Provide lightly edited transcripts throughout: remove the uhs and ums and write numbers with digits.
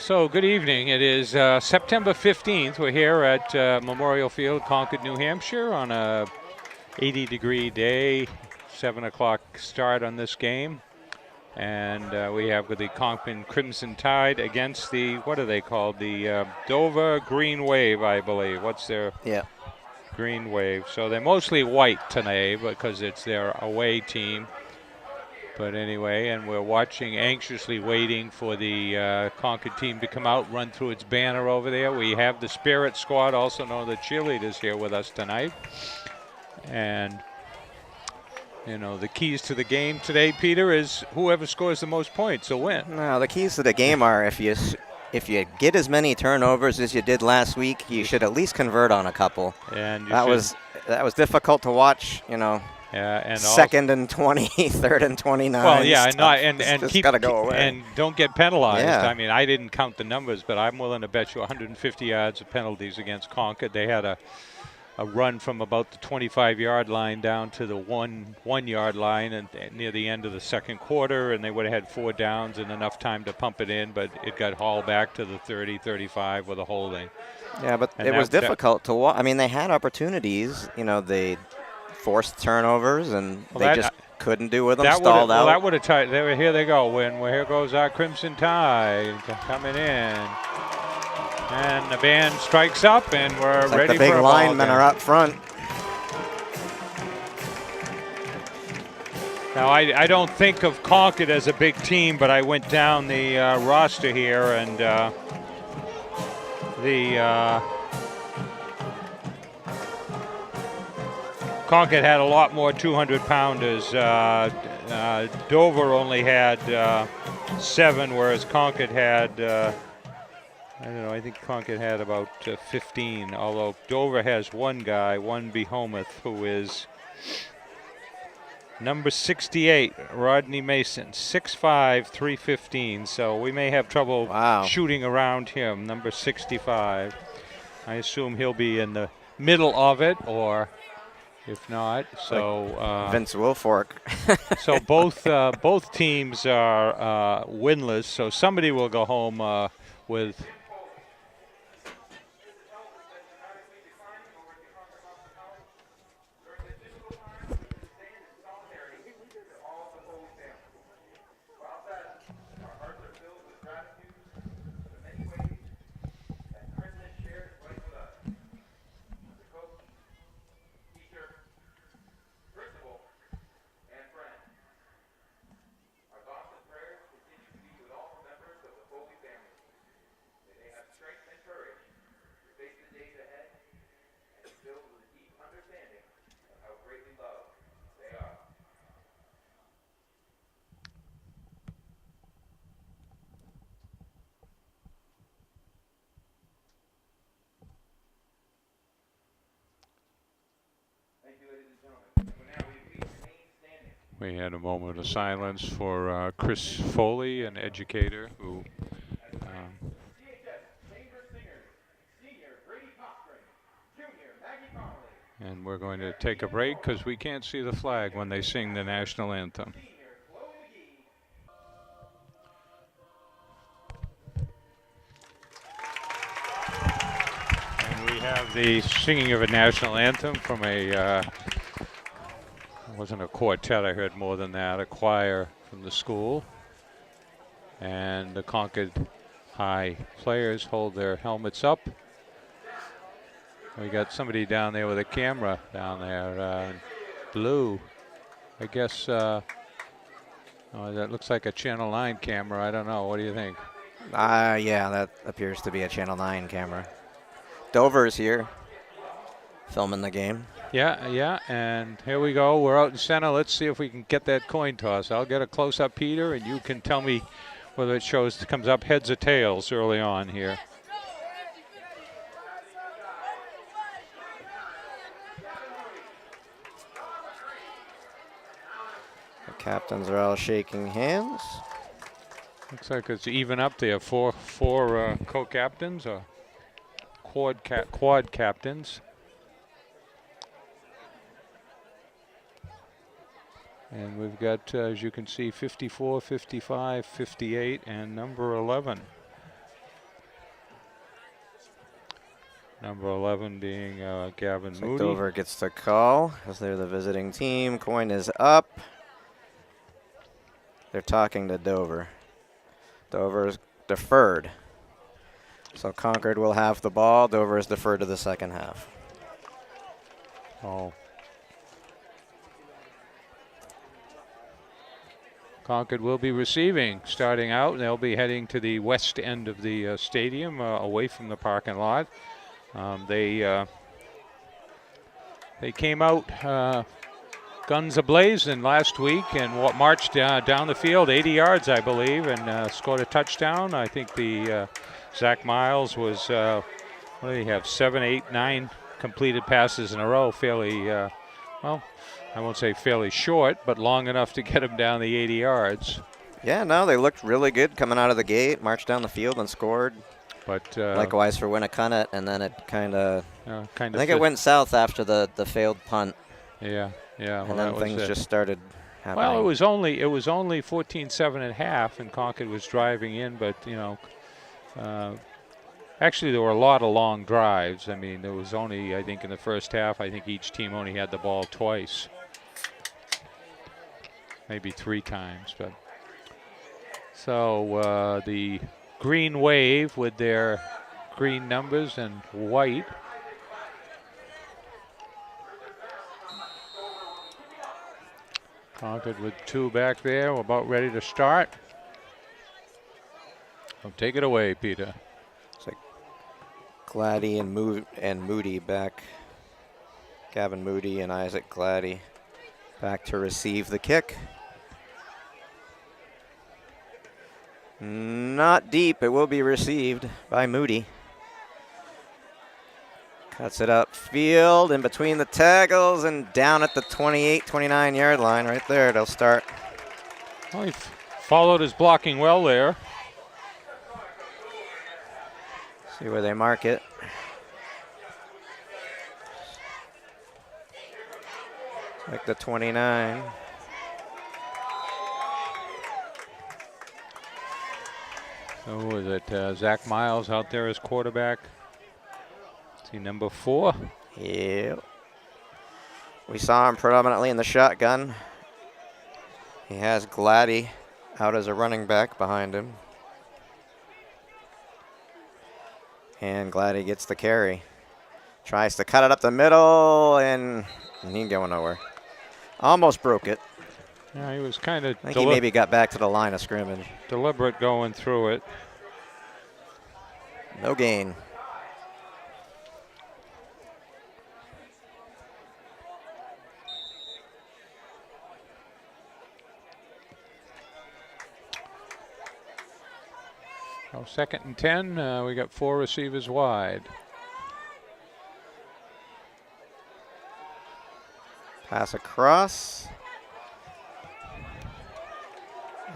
So good evening. It is September 15th. We're here at Memorial Field, Concord, New Hampshire on a 80-degree day, 7 o'clock start on this game. And we have the Concord Crimson Tide against the, what are they called? The Dover Green Wave, I believe. What's their Green Wave? So they're mostly white today because it's their away team. But anyway, and we're watching, anxiously waiting for the Concord team to come out, run through its banner over there. We have the Spirit Squad, also known the cheerleaders, here with us tonight. And, you know, the keys to the game today, Peter, is whoever scores the most points will win. No, the keys to the game are if you get as many turnovers as you did last week, you should at least convert on a couple. And that was difficult to watch, you know. Yeah, and second and 20, third and 29. Well, yeah, and keep gotta go away. And don't get penalized. Yeah. I mean, I didn't count the numbers, but I'm willing to bet you 150 yards of penalties against Concord. They had a run from about the 25-yard line down to the one-yard line, and near the end of the second quarter, and they would have had 4 downs and enough time to pump it in, but it got hauled back to the 30, 35 with a holding. Yeah, but it was difficult to watch. I mean, they had opportunities. You know, they forced turnovers, and they just couldn't do with them, stalled out. Well, that would have tied. Here they go. Here goes our Crimson Tide coming in. And the band strikes up, and we're ready for a ball game. The big linemen are up front. Now, I don't think of Concord as a big team, but I went down the roster here, and Concord had a lot more 200-pounders. Dover only had 7, whereas Concord had, I don't know, I think Concord had about 15, although Dover has one guy, one behemoth, who is number 68, Rodney Mason, 6'5", 315, so we may have trouble shooting around him, number 65. I assume he'll be in the middle of it, or if not, so Vince Wilfork. So both teams are winless. So somebody will go home with. We had a moment of silence for Chris Foley, an educator who and we're going to take a break because we can't see the flag when they sing the national anthem. And we have the singing of a national anthem from a it wasn't a quartet, I heard more than that, a choir from the school. And the Concord High players hold their helmets up. We got somebody down there with a camera down there, blue. I guess, that looks like a Channel 9 camera. I don't know. What do you think? Yeah, that appears to be a Channel 9 camera. Dover's here, filming the game. Yeah, and here we go. We're out in center. Let's see if we can get that coin toss. I'll get a close-up, Peter, and you can tell me whether it comes up heads or tails early on here. The captains are all shaking hands. Looks like it's even up there. Four co-captains or quad captains. And we've got, as you can see, 54, 55, 58, and number 11. Number 11 being Gavin Moody. Dover gets the call as they're the visiting team. Coin is up. They're talking to Dover. Dover's deferred. So Concord will have the ball. Dover is deferred to the second half. Oh. Concord will be receiving, starting out. They'll be heading to the west end of the stadium, away from the parking lot. They came out guns a-blazing last week and marched down the field 80 yards, I believe, and scored a touchdown. I think the Zach Miles was, what do you have, 7, 8, 9 completed passes in a row, fairly, well, I won't say fairly short, but long enough to get him down the 80 yards. Yeah, no, they looked really good coming out of the gate, marched down the field and scored. But likewise for Winnicott, and then it kind of, I think it went south after the failed punt. Yeah. And then things just started happening. Well, it was only 14-7 at half, and Concord was driving in, but actually there were a lot of long drives. I mean, there was only, I think in the first half, I think each team only had the ball twice, maybe 3 times. But so the Green Wave with their green numbers and white. Concord with 2 back there. We're about ready to start. So take it away, Peter. It's like Gladdy and Moody back. Gavin Moody and Isaac Gladdy back to receive the kick. Not deep. It will be received by Moody. Cuts it upfield in between the tackles and down at the 28, 29 yard line right there. They'll start. Well, he followed his blocking well there. See where they mark it. Like the 29. So was it Zach Miles out there as quarterback? See number 4. Yep. We saw him predominantly in the shotgun. He has Gladdy out as a running back behind him. And Gladdy gets the carry. Tries to cut it up the middle, and he ain't going nowhere. Almost broke it. Yeah, he was kind of. I think he maybe got back to the line of scrimmage. Deliberate going through it. No gain. So 2nd and 10. We got 4 receivers wide. Pass across.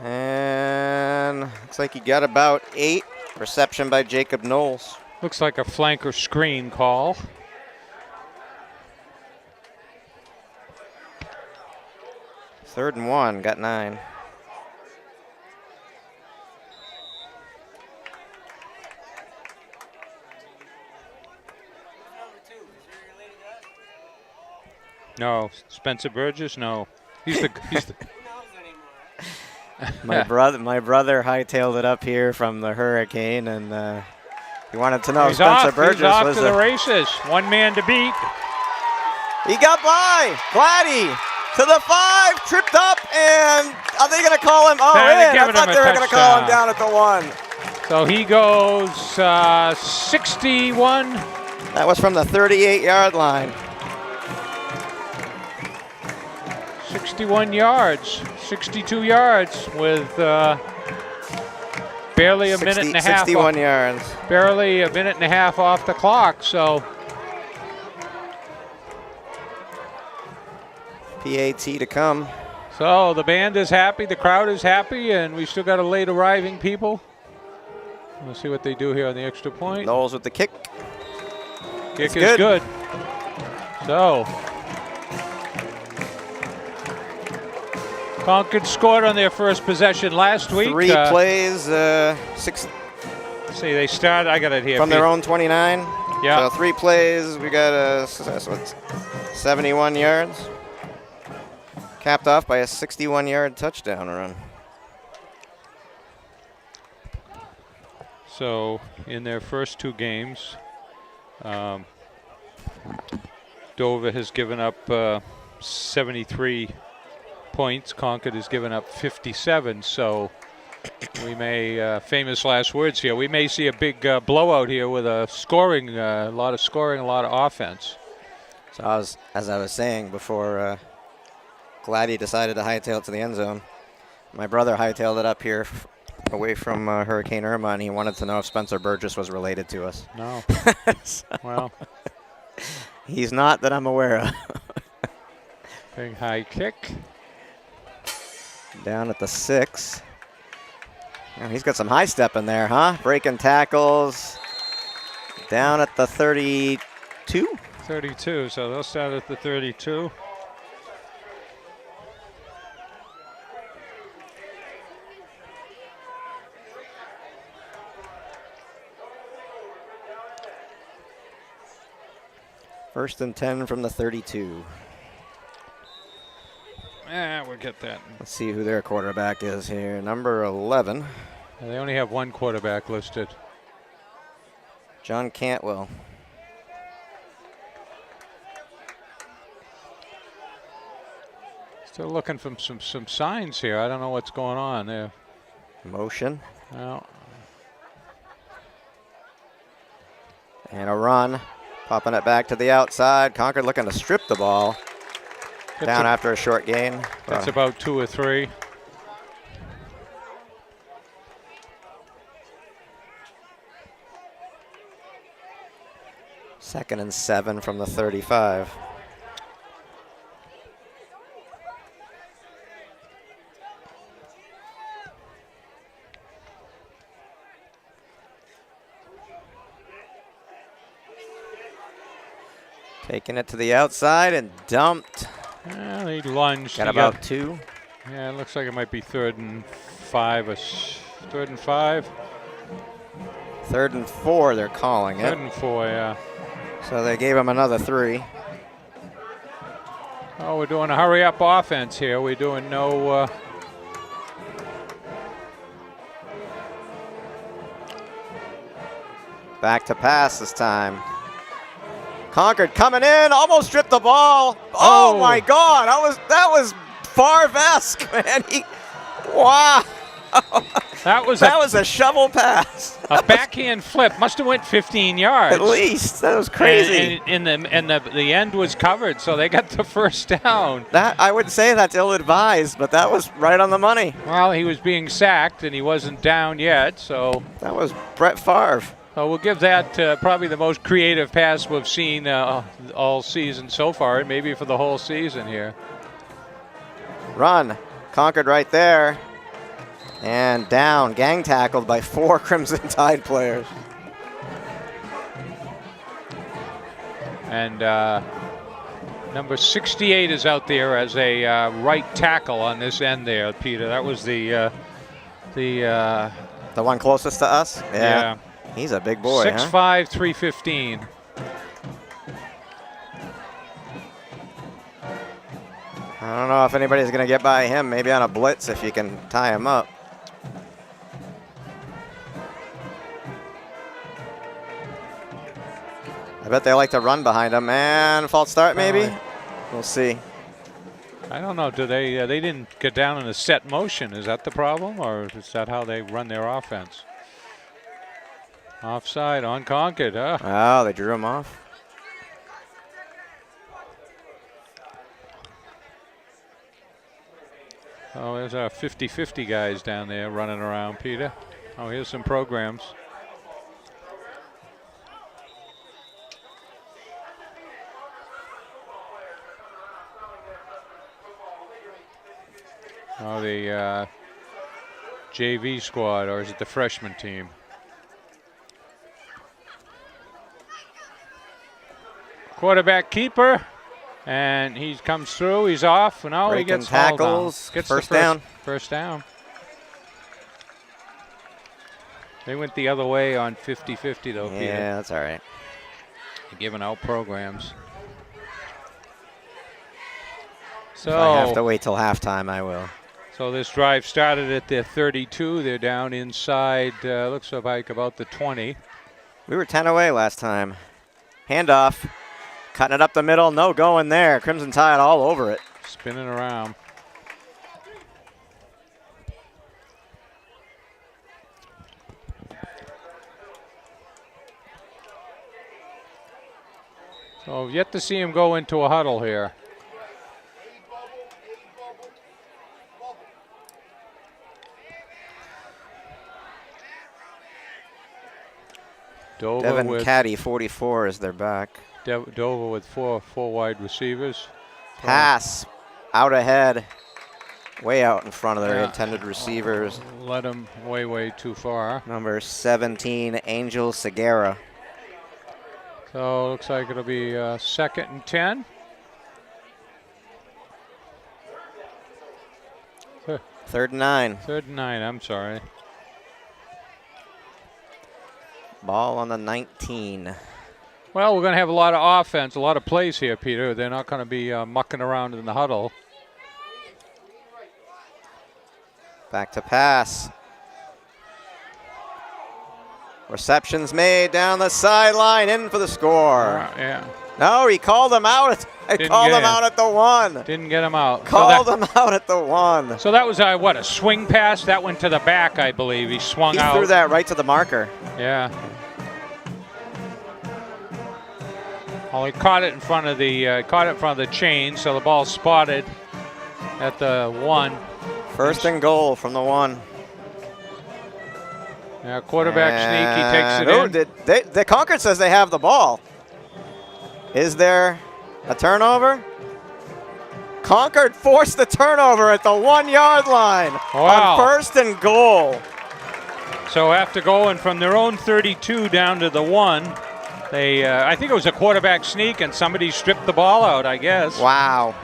And looks like he got about 8. Reception by Jacob Knowles. Looks like a flanker screen call. Third and 1, got 9. No, Spencer Burgess. No, he's the. My brother hightailed it up here from the hurricane, and he wanted to know he's Spencer off. Burgess he's off was to the races. 1 man to beat. He got by. Gladdy to the 5, tripped up, and are they going to call him? Oh, I thought they were going to call him down at the 1. So he goes 61. That was from the 38-yard line. 61 yards, 62 yards with barely a minute and a half. 61 yards. Barely a minute and a half off the clock. So PAT to come. So the band is happy, the crowd is happy, and we still got a late arriving people. We'll see what they do here on the extra point. Knowles with the kick. Kick is good. So Concord scored on their first possession last week. 3 plays, 6. See, they start. I got it here. From their own 29. Yeah. So 3 plays, we got 71 yards. Capped off by a 61-yard touchdown run. So in their first 2 games, Dover has given up 73 points. Concord has given up 57. So we may, famous last words here, we may see a big blowout here with a lot of scoring, a lot of offense. So as I was saying before, Gladdy decided to hightail it to the end zone. My brother hightailed it up here away from Hurricane Irma, and he wanted to know if Spencer Burgess was related to us. No. So Well. He's not that I'm aware of. Big high kick. Down at the 6. Oh, he's got some high step in there, huh? Breaking tackles. Down at the 32. 32, so they'll start at the 32. First and 10 from the 32. We'll get that. Let's see who their quarterback is here. Number 11. They only have 1 quarterback listed. John Cantwell. Still looking for some signs here. I don't know what's going on there. Motion. Well, and a run. Popping it back to the outside. Concord looking to strip the ball. Down after a short gain. That's about 2 or 3. Second and 7 from the 35. Taking it to the outside and dumped. Well, he lunged. Got about 2. Yeah, it looks like it might be 3rd and 5. 3rd and 5. 3rd and 4, they're calling it. 3rd and 4, yeah. So they gave him another 3. Oh, we're doing a hurry-up offense here. We're doing no... Back to pass this time. Concord coming in, almost stripped the ball. Oh my God, that was Favre-esque, man. Wow. That was a shovel pass. A backhand flip. Must have went 15 yards. At least. That was crazy. And the end was covered, so they got the first down. That I would say that's ill-advised, but that was right on the money. Well, he was being sacked, and he wasn't down yet, so. That was Brett Favre. We'll give that probably the most creative pass we've seen all season so far, and maybe for the whole season here. Run. Concord right there. And down. Gang tackled by 4 Crimson Tide players. And number 68 is out there as a right tackle on this end there, Peter. That was the one closest to us? Yeah. He's a big boy, 6'5", 315. I don't know if anybody's going to get by him. Maybe on a blitz if you can tie him up. I bet they like to run behind him. And false start maybe? We'll see. I don't know. Do they didn't get down in a set motion. Is that the problem, or is that how they run their offense? Offside on Concord, huh? Oh, they drew him off. Oh, there's our 50-50 guys down there running around, Peter. Oh, here's some programs. Oh, the JV squad, or is it the freshman team? Quarterback keeper, and he comes through. He's off, and now he gets tackles. Gets first down. First down. They went the other way on 50-50 though, Peter. Yeah, that's all right. Giving out programs. So If I have to wait till halftime, I will. So this drive started at their 32. They're down inside, looks like about the 20. We were 10 away last time. Handoff. Cutting it up the middle. No going there. Crimson Tide all over it. Spinning around. So yet to see him go into a huddle here. Devin Caddy, 44, is their back. Dover with four wide receivers. Pass out ahead, way out in front of their intended receivers. Let him way too far. Number 17, Angel Segura. So looks like it'll be 2nd and 10. Third and 9. 3rd and 9, I'm sorry. Ball on the 19. Well, we're going to have a lot of offense, a lot of plays here, Peter. They're not going to be mucking around in the huddle. Back to pass. Receptions made down the sideline, in for the score. Yeah. No, he called him out. I called him out at the 1. Didn't get him out. Called him out at the 1. So that was, what, a swing pass? That went to the back, I believe. He swung out. He threw that right to the marker. Yeah. Well, he caught it in front of the chain, so the ball spotted at the 1. First and goal from the 1. Yeah, quarterback sneak. He takes it in. The Concord says they have the ball. Is there a turnover? Concord forced the turnover at the 1-yard line on first and goal. So after going from their own 32 down to the 1, they I think it was a quarterback sneak and somebody stripped the ball out, I guess. Wow.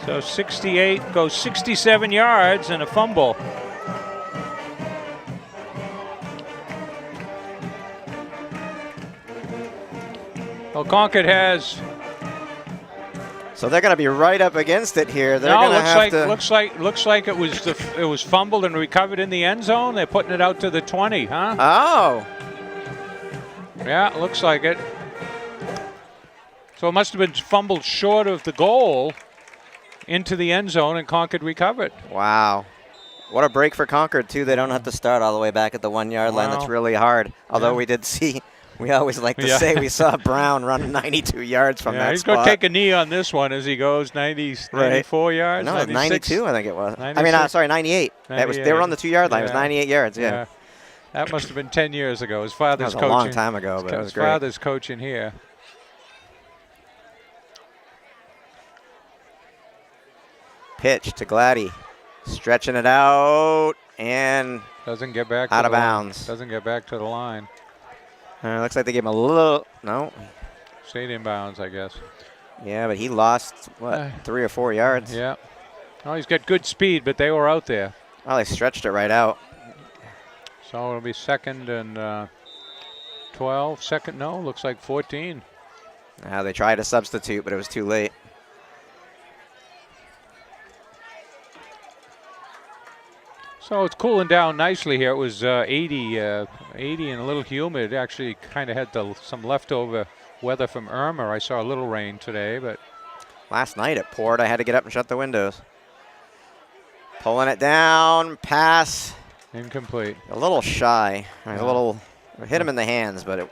So 68 goes 67 yards and a fumble. Well, Concord has. So they're going to be right up against it here. They're no, going to have to. Looks like it was fumbled and recovered in the end zone. They're putting it out to the 20, huh? Oh. Yeah, it looks like it. So it must have been fumbled short of the goal into the end zone, and Concord recovered. Wow. What a break for Concord, too. They don't have to start all the way back at the 1-yard line. That's really hard. Although we did see. We always like to say we saw Brown run 92 yards from that spot. He's going to take a knee on this one as he goes 94 yards. No, 92 I think it was. 96? I mean, sorry, 98. They were on the 2-yard line. It was 98 yards, yeah. That must have been 10 years ago. His father's coaching. That was a long time ago, but it was great. His father's coaching here. Pitch to Gladdy. Stretching it out and doesn't get back out of bounds. Doesn't get back to the line. Looks like they gave him a little, no. Stayed in bounds, I guess. Yeah, but he lost, 3 or 4 yards? Yeah. Oh, he's got good speed, but they were out there. Well, they stretched it right out. So it'll be 2nd and 12. Looks like 14. They tried to substitute, but it was too late. So it's cooling down nicely here. It was 80 and a little humid. It actually kind of had some leftover weather from Irma. I saw a little rain today, but last night it poured. I had to get up and shut the windows. Pulling it down, pass. Incomplete. A little shy. A little hit him in the hands, but it.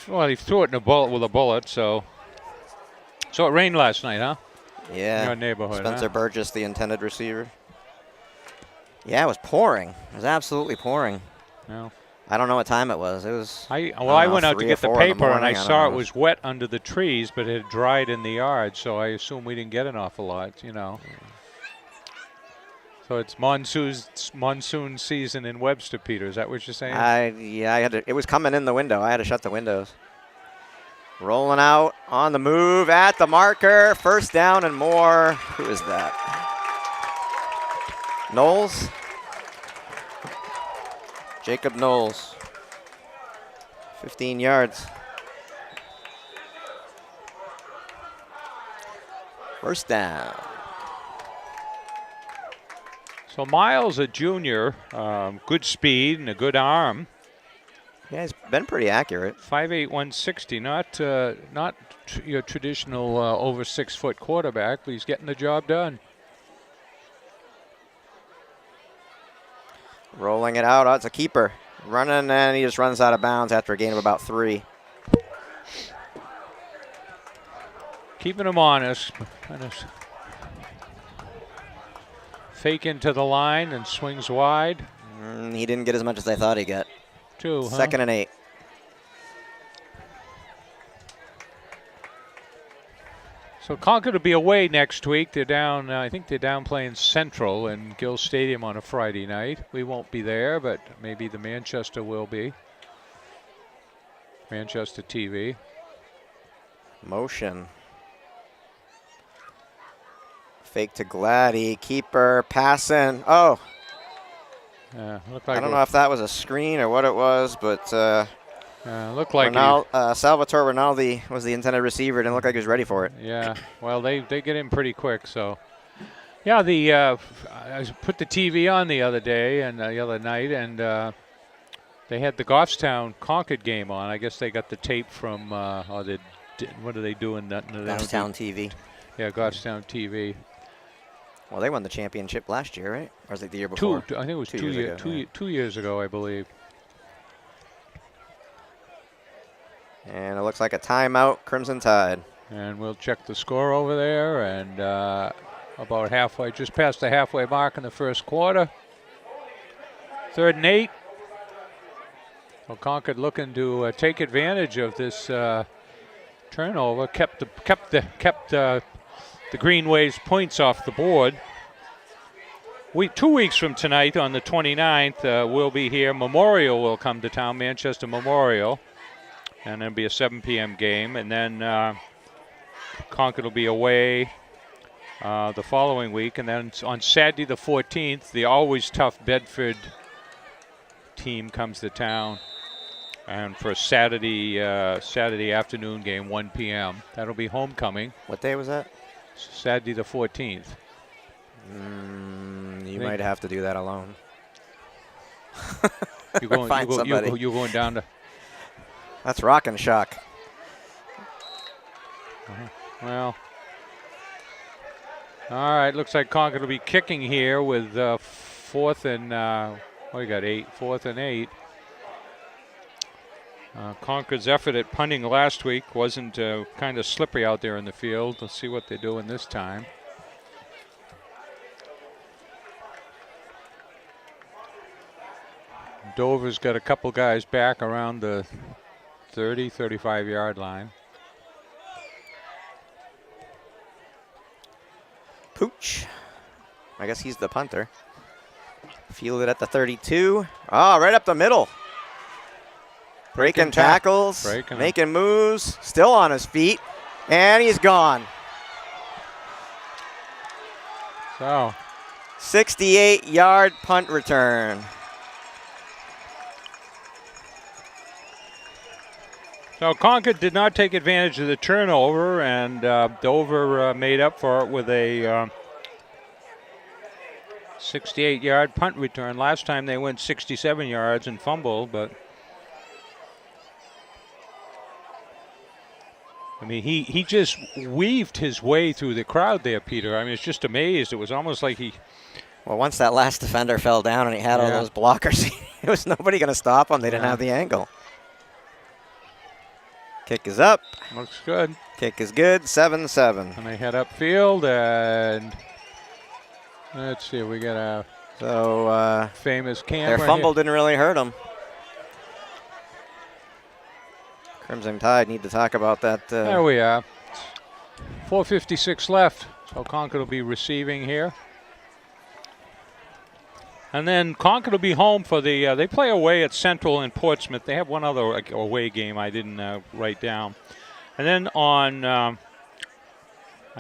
Well, he threw it in with a bullet. So it rained last night, huh? Yeah. In your neighborhood. Spencer Burgess, the intended receiver. Yeah, it was pouring. It was absolutely pouring. No. I don't know what time it was. It was. I went out to get the paper and I saw it was wet under the trees, but it had dried in the yard. So I assume we didn't get an awful lot, So it's monsoon season in Webster, Peter. Is that what you're saying? I had to. It was coming in the window. I had to shut the windows. Rolling out on the move at the marker. First down and more. Who is that? Knowles. Jacob Knowles. 15 yards. First down. So Miles, a junior, good speed and a good arm. Yeah, he's been pretty accurate. 5'8", 160. Not your traditional over 6 foot quarterback, but he's getting the job done. Rolling it out. Oh, it's a keeper. Running, and he just runs out of bounds after a gain of about 3. Keeping him honest. Kind of fake into the line and swings wide. He didn't get as much as I thought he'd get. 2, huh? 2nd and 8. So Concord will be away next week. They're down, I think they're down playing Central in Gill Stadium on a Friday night. We won't be there, but maybe the Manchester will be. Manchester TV. Motion. Fake to Gladdy. Keeper passing. Oh. Looked like I don't know if that was a screen or what it was, but looked like Salvatore Rinaldi was the intended receiver. Didn't look like he was ready for it. Yeah, well, they get in pretty quick. So, yeah, I put the TV on the other day and the other night, and they had the Goffstown Concord game on. I guess they got the tape from, what are they doing? Goffstown TV. Yeah, Goffstown TV. Well, they won the championship last year, right? Or was it the year before? I think it was 2 years ago, I believe. And it looks like a timeout, Crimson Tide. And we'll check the score over there, and about halfway, just past the halfway mark in the first quarter. 3rd and 8. Well, Concord looking to take advantage of this turnover. Kept the Green Waves points off the board. 2 weeks from tonight, on the 29th, we'll be here. Memorial will come to town, Manchester Memorial, and it'll be a 7 p.m. game. And then Concord will be away the following week. And then on Saturday the 14th, the always tough Bedford team comes to town. And for a Saturday afternoon game, 1 p.m. That'll be homecoming. What day was that? Saturday the 14th. You might have to do that alone. You're going down to. That's Rock and Shock. Well, all right. Looks like Concord will be kicking here with 4th and we got 8. 4th and 8. Concord's effort at punting last week wasn't kind of slippery out there in the field. Let's see what they're doing this time. Dover's got a couple guys back around the 30, 35-yard line. Pooch. I guess he's the punter. Fielded at the 32. Oh, right up the middle. Breaking tackles, making moves, still on his feet, and he's gone. So, 68-yard punt return. So Concord did not take advantage of the turnover, and Dover made up for it with a 68-yard punt return. Last time they went 67 yards and fumbled, but I mean, he just weaved his way through the crowd there, Peter. I mean, it's just amazed. It was almost like he. Well, once that last defender fell down and he had all those blockers, there was nobody going to stop him. They didn't have the angle. Kick is up. Looks good. Kick is good. 7-7. And they head upfield, and let's see. We got a famous camera. Their fumble here. didn't really hurt them. Crimson Tide need to talk about that. There we are. 4:56 left. So Concord will be receiving here. And then Concord will be home for the, they play away at Central in Portsmouth. They have one other away game I didn't write down. And then on, I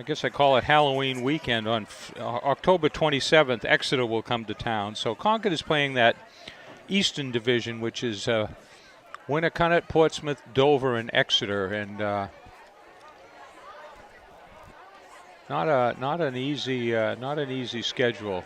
guess I call it Halloween weekend, on October 27th, Exeter will come to town. So Concord is playing that Eastern Division, which is Winnacunnet, Portsmouth, Dover, and Exeter. And not an easy schedule.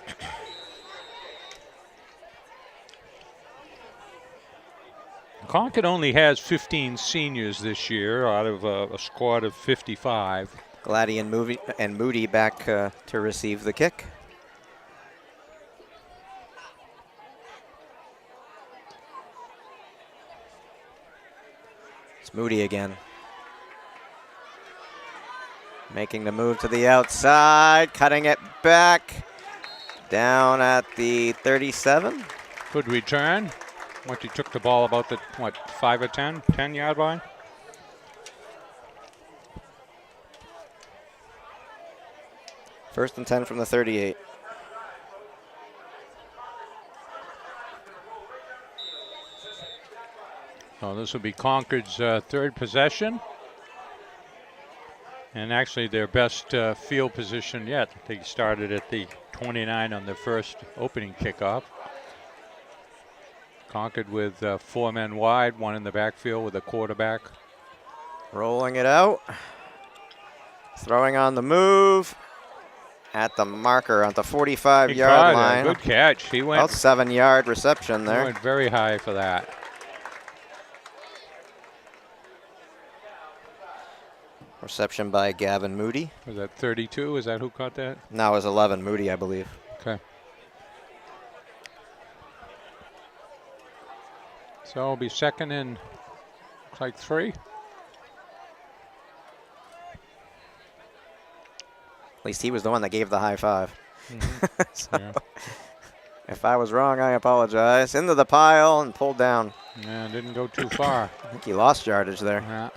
Concord only has 15 seniors this year out of a squad of 55. Gladdy and Moody back to receive the kick. It's Moody again. Making the move to the outside, cutting it back. Down at the 37. Good return. Once he took the ball about the, 5 or 10 yard line? First and 10 from the 38. So this will be Concord's third possession. And actually their best field position yet. They started at the 29 on the first opening kickoff. Concord with 4 men wide, 1 in the backfield with a quarterback. Rolling it out. Throwing on the move. At the marker on the 45-yard line. Good catch. He went about 7-yard reception there. He went very high for that. Reception by Gavin Moody. Was that 32? Is that who caught that? No, it was 11, Moody, I believe. Okay. So it'll be second and looks like 3. At least he was the one that gave the high five. Mm-hmm. So, yeah. If I was wrong, I apologize. Into the pile and pulled down. Yeah, didn't go too far. I think he lost yardage there. Yeah.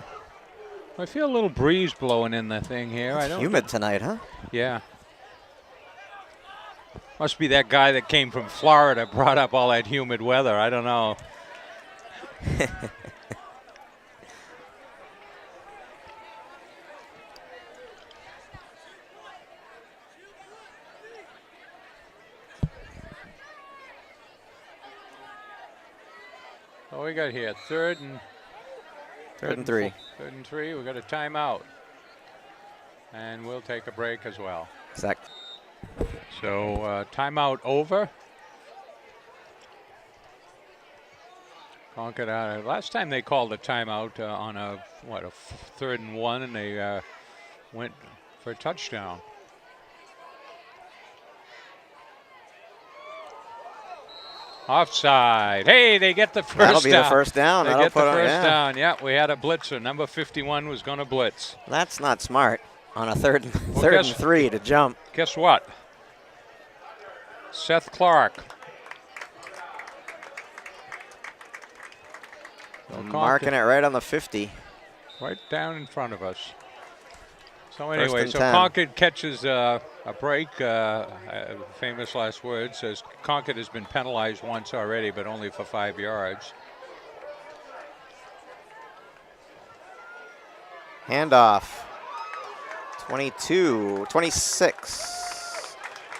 I feel a little breeze blowing in the thing here. It's humid tonight, huh? Yeah. Must be that guy that came from Florida brought up all that humid weather. I don't know. What we got here? Third and 3. Third and 3. We got a timeout. And we'll take a break as well. Exactly. So timeout over. Concord last time they called a timeout on a 3rd and 1, and they went for a touchdown. Offside. Hey, they get the first down. That'll be the first down. They That'll get the put first down. Yeah, we had a blitzer. Number 51 was going to blitz. That's not smart on a third and 3 to jump. Guess what? Seth Clark. Marking it right on the 50. Right down in front of us. So anyway, so 10. Concord catches a break. Famous last words says Concord has been penalized once already, but only for 5 yards. Handoff. 22, 26.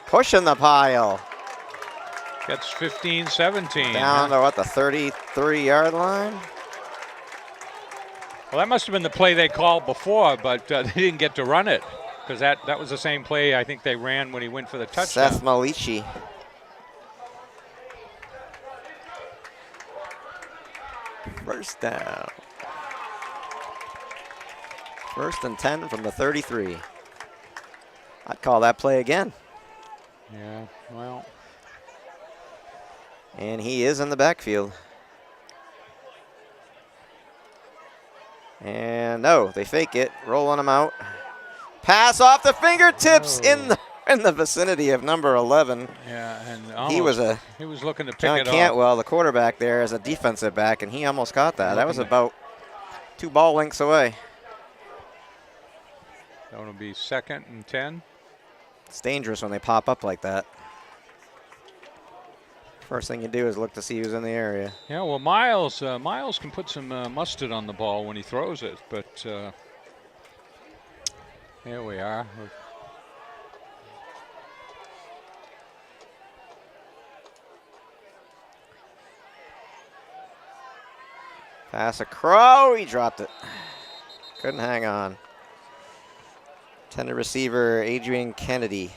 Pushing the pile. Gets 15, 17. Down to what, the 33-yard line? Well, that must have been the play they called before, but they didn't get to run it because that was the same play I think they ran when he went for the touchdown. Seth Malici. First down. First and 10 from the 33. I'd call that play again. Yeah, well. And he is in the backfield. And no, they fake it, rolling him out. Pass off the fingertips in the vicinity of number 11. Yeah, and he was looking to pick John it Cantwell, the quarterback there, as a defensive back, and he almost caught that. That was about 2 ball lengths away. Going to be second and 10. It's dangerous when they pop up like that. First thing you do is look to see who's in the area. Yeah, well, Miles can put some mustard on the ball when he throws it, but here we are. Pass a Crow, he dropped it. Couldn't hang on. Intended receiver, Adrian Kennedy.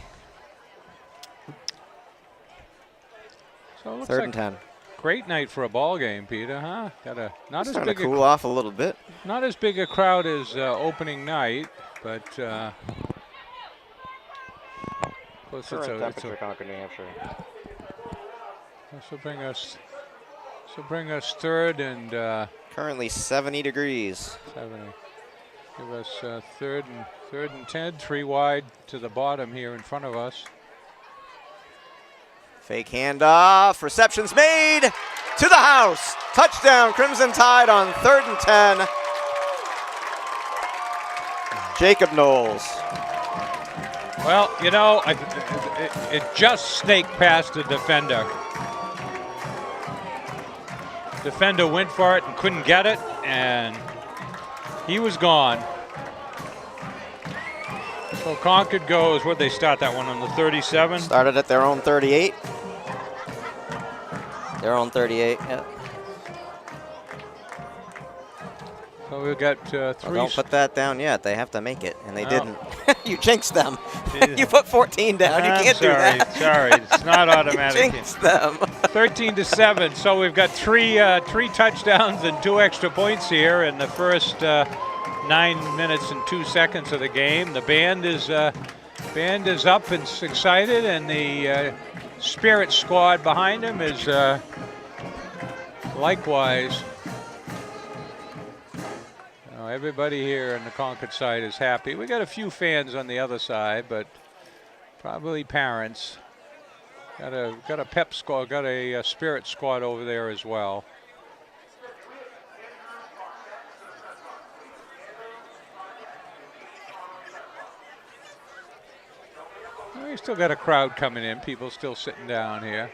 So it looks 3rd like and 10. great night for a ball game, Peter, huh? Got a not as Starting big to cool off a little bit. not as big a crowd as opening night, but of course it's a Concord, New Hampshire. this will bring us 3rd and Currently 70 degrees. 70. Give us 3rd and 10, 3 wide to the bottom here in front of us. Fake handoff. Reception's made to the house. Touchdown, Crimson Tide on 3rd and 10. Jacob Knowles. Well, you know, it just snaked past the defender. Defender went for it and couldn't get it, and he was gone. So Concord goes, where'd they start that one, on the 37? Started at their own 38. Their own 38, yeah. So we've got 3. Well, don't put that down yet. They have to make it, and they Oh. didn't. You jinxed them. You put 14 down. You can't do that. Sorry, it's not automatic. You jinxed them. 13-7. So we've got three touchdowns and 2 extra points here in the first 9 minutes and 2 seconds of the game. The band is up and excited, and the Spirit squad behind him is likewise. Everybody here on the Concord side is happy. We got a few fans on the other side, but probably parents. Got a pep squad, got a Spirit squad over there as well. We still got a crowd coming in, people still sitting down here.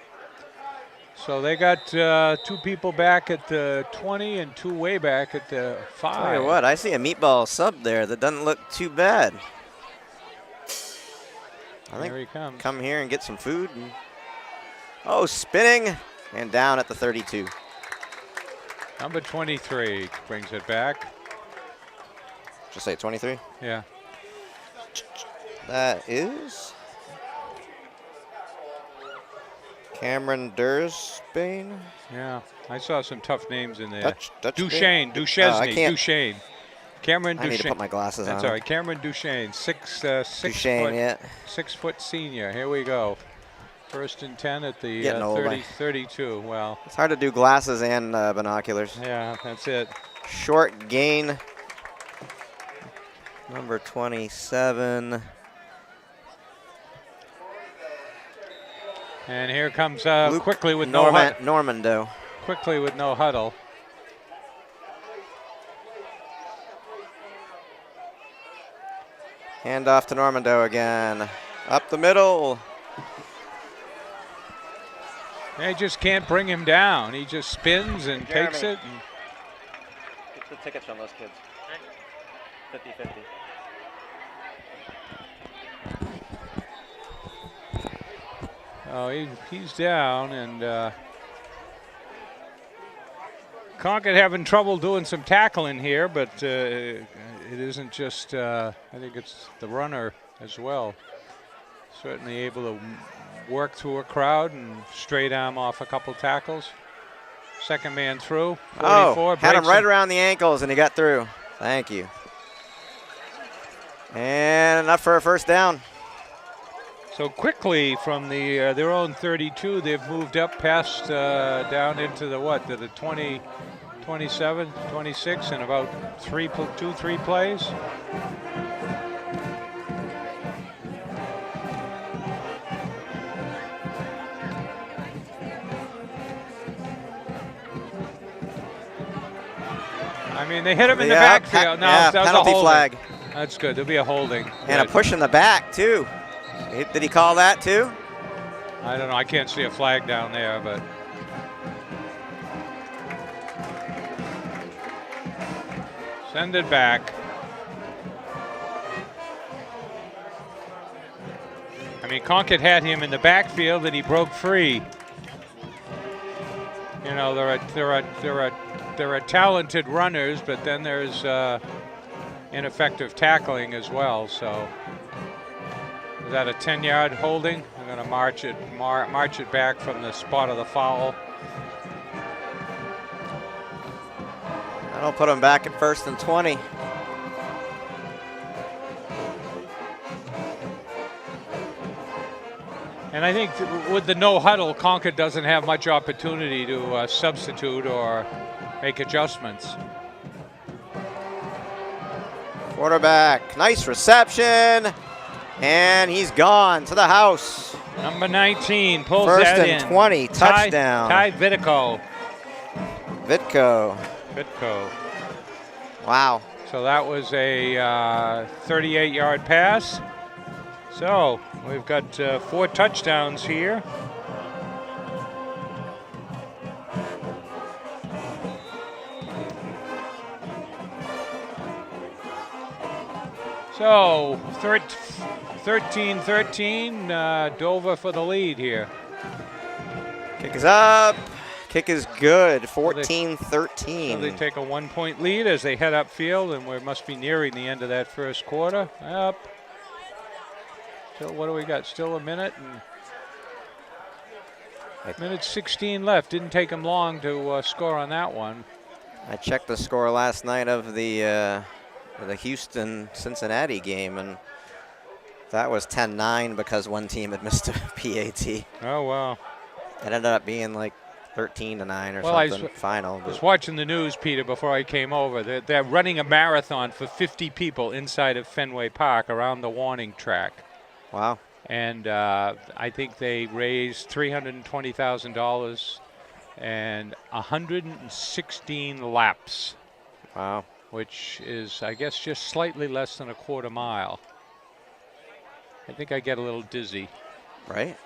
So they got 2 people back at the 20 and 2 way back at the 5. Tell you what, I see a meatball sub there that doesn't look too bad. I think Here he comes. Come here and get some food. Oh, spinning and down at the 32. Number 23 brings it back. Just say 23. Yeah. That is Cameron Dursbane. Yeah, I saw some tough names in there. Duchesne. Duchesne. Cameron Duchesne. I need to put my glasses on. That's all right. Cameron Duchesne, 6 Duchesne, foot, yeah. 6 foot senior. Here we go. 1st and 10 at the Getting old, 32. Well, it's hard to do glasses and binoculars. yeah, that's it. Short gain. Number 27. And here comes Luke quickly with Normando. quickly with no huddle. Hand off to Normando again. Up the middle. They just can't bring him down. He just spins and takes it. And Get the tickets from those kids. 50-50. oh, he's down, and Concord having trouble doing some tackling here, but it isn't just, I think it's the runner as well. Certainly able to work through a crowd and straight arm off a couple tackles. Second man through, 44. Oh, had him right around the ankles, and he got through. Thank you. And enough for a first down. So quickly from the their own 32, they've moved up past down into the what? To the 20, 27, 26 in about 3 plays. I mean, they hit him in the backfield. No, yeah, that was penalty a holding. flag. That's good. There'll be a holding. And a Good. push in the back, too. Did he call that, too? I don't know. I can't see a flag down there, but. Send it back. I mean, Concord had him in the backfield and he broke free. You know, there are talented runners, but then there's ineffective tackling as well. So Is that a 10-yard holding? We're going to march it back from the spot of the foul. That'll put him back at 1st and 20. And I think with the no huddle, Concord doesn't have much opportunity to substitute or make adjustments. Quarterback, nice reception, and he's gone to the house. Number 19 pulls 1st that and in. 20, touchdown. Ty Vitko. Vitko. Wow. So that was a 38-yard pass. So we've got 4 touchdowns here. So 13-13, Dover for the lead here. Kick is up. Kick is good. 14-13. So they take a 1-point lead as they head upfield, and we must be nearing the end of that first quarter. Up. Still, what do we got? Still a minute and minute 16 left. Didn't take them long to score on that one. I checked the score last night of the Houston-Cincinnati game, and that was 10-9 because one team had missed a PAT. Oh, wow. It ended up being like 13-9 or something final. I was watching the news, Peter, before I came over. They're running a marathon for 50 people inside of Fenway Park around the warning track. Wow. And I think they raised $320,000 and 116 laps. Wow. Which is, I guess, just slightly less than a quarter mile. I think I get a little dizzy. Right.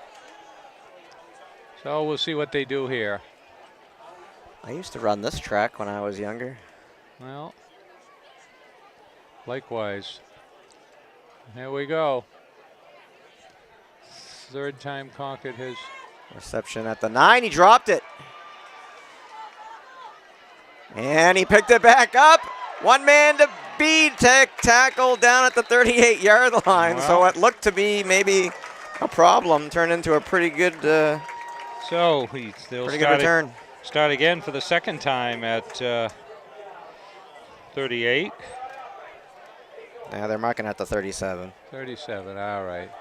So we'll see what they do here. I used to run this track when I was younger. Well, likewise. Here we go. Third time Concord has. Reception at the 9. He dropped it. And he picked it back up. One man to beat, tackle down at the 38-yard line. Wow. So it looked to be maybe a problem, turned into a pretty good So they'll pretty good return. Start again for the second time at 38. Yeah, they're marking at the 37. 37, all right.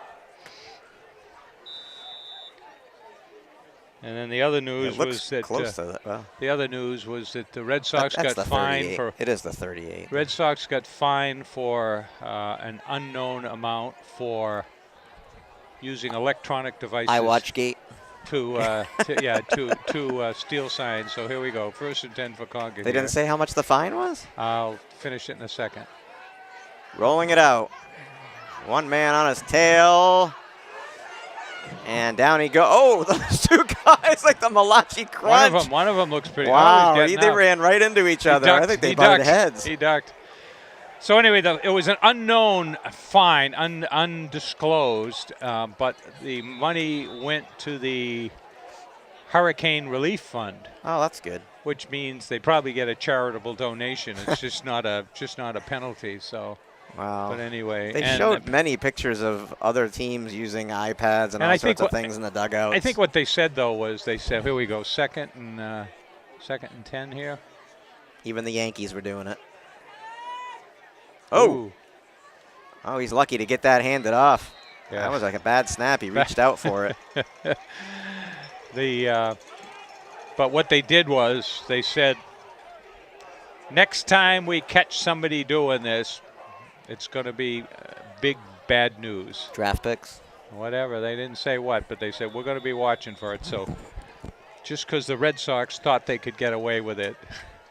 And then the other news was that close to that. Well, the other news was that the Red Sox got fined for. It is the 38. Red Sox got fined for an unknown amount for using electronic devices. iWatchgate. To steal signs. So here we go. 1st and 10 for Concord. They didn't say how much the fine was? I'll finish it in a second. Rolling it out. One man on his tail. And down he goes. Oh, those two guys like the Malachi Crunch. One of them looks pretty. Wow, they ran right into each other. Ducked, I think they butted heads. He ducked. So anyway, it was an unknown fine, undisclosed, but the money went to the Hurricane Relief Fund. Oh, that's good. Which means they probably get a charitable donation. It's just not a penalty. So. Wow. But anyway. They showed many pictures of other teams using iPads and all sorts of things in the dugouts. I think what they said, though, was they said, here we go, second and 10 here. Even the Yankees were doing it. Oh. Ooh. Oh, he's lucky to get that handed off. Yeah. That was like a bad snap. He reached out for it. But what they did was they said, next time we catch somebody doing this, it's going to be big bad news. Draft picks? Whatever. They didn't say what, but they said we're going to be watching for it. So just because the Red Sox thought they could get away with it.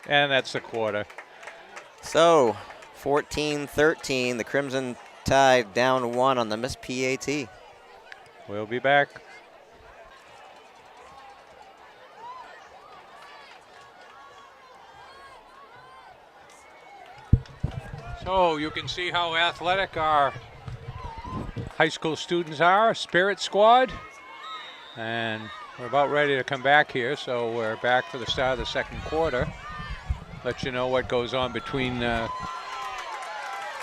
And that's the quarter. So 14-13. The Crimson Tide down 1 on the missed PAT. We'll be back. So you can see how athletic our high school students are, Spirit Squad. And we're about ready to come back here, so we're back for the start of the second quarter. Let you know what goes on between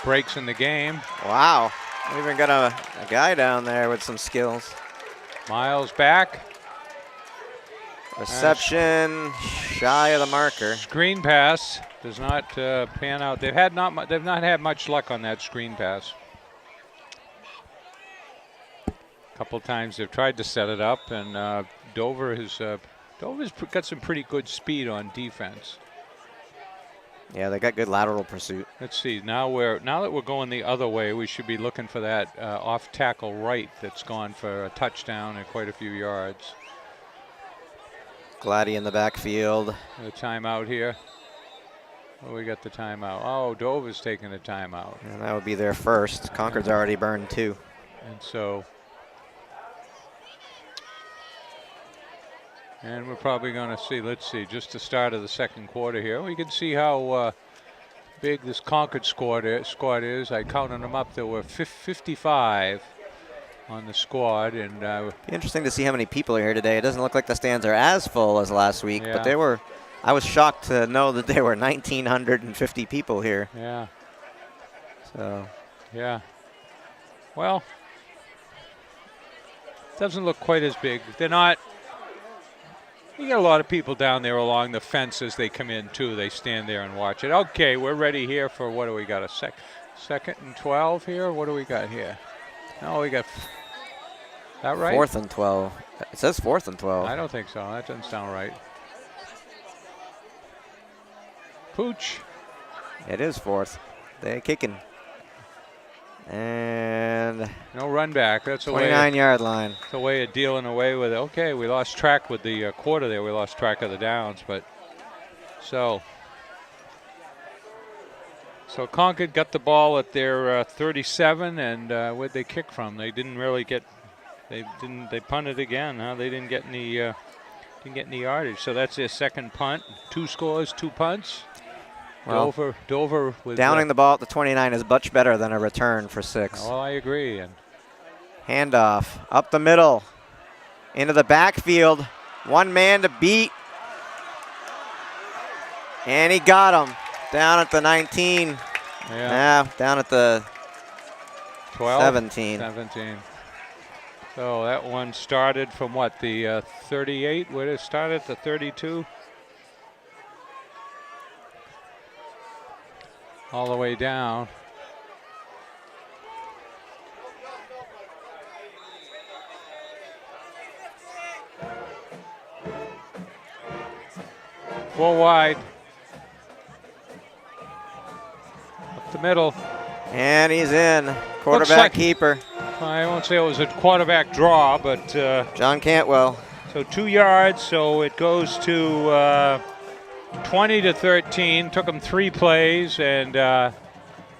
breaks in the game. Wow. We even got a guy down there with some skills. Miles back. Reception shy of the marker. Screen pass does not pan out. They've not had much luck on that screen pass. A couple times they've tried to set it up, and Dover's got some pretty good speed on defense. Yeah, they got good lateral pursuit. Let's see. Now that we're going the other way, we should be looking for that off tackle right that's gone for a touchdown and quite a few yards. Gladdy in the backfield. The timeout here. Oh, we got the timeout. Oh, Dover's taking a timeout. And that would be their first. Concord's already burned 2. And so, and we're probably going to see, let's see, just the start of the second quarter here. We can see how big this Concord squad is. I counted them up. There were 55 on the squad, and Be interesting to see how many people are here today. It doesn't look like the stands are as full as last week, Yeah. but they were. I was shocked to know that there were 1,950 people here. yeah, So yeah. Well, doesn't look quite as big. They're not. You got a lot of people down there along the fence as they come in too. They stand there and watch it. Okay, we're ready here for what do we got? Second and 12 here. What do we got here? No, we got. That right? 4th and 12. It says 4th and 12. I don't think so. That doesn't sound right. Pooch. It is 4th. They're kicking. And No run back. That's a 29-yard line. It's a way of dealing away with it. Okay, we lost track with the quarter there. We lost track of the downs, but so Concord got the ball at their 37, and where'd they kick from? They didn't really get. They punted again. Huh? They didn't get any yardage. So that's their second punt. 2 scores, 2 punts. Well, Dover with downing the ball at the 29 is much better than a return for 6. Well, I agree. And Handoff up the middle, into the backfield. One man to beat. And he got him down at the 19. yeah, Now down at the 12, 17. 17. So that one started from what, the 38? Where did it start at the 32? All the way down. Full wide. Up the middle. And he's in. Quarterback keeper. I won't say it was a quarterback draw, but John Cantwell. so 2 yards, so it goes to 20 to 13. Took them 3 plays, and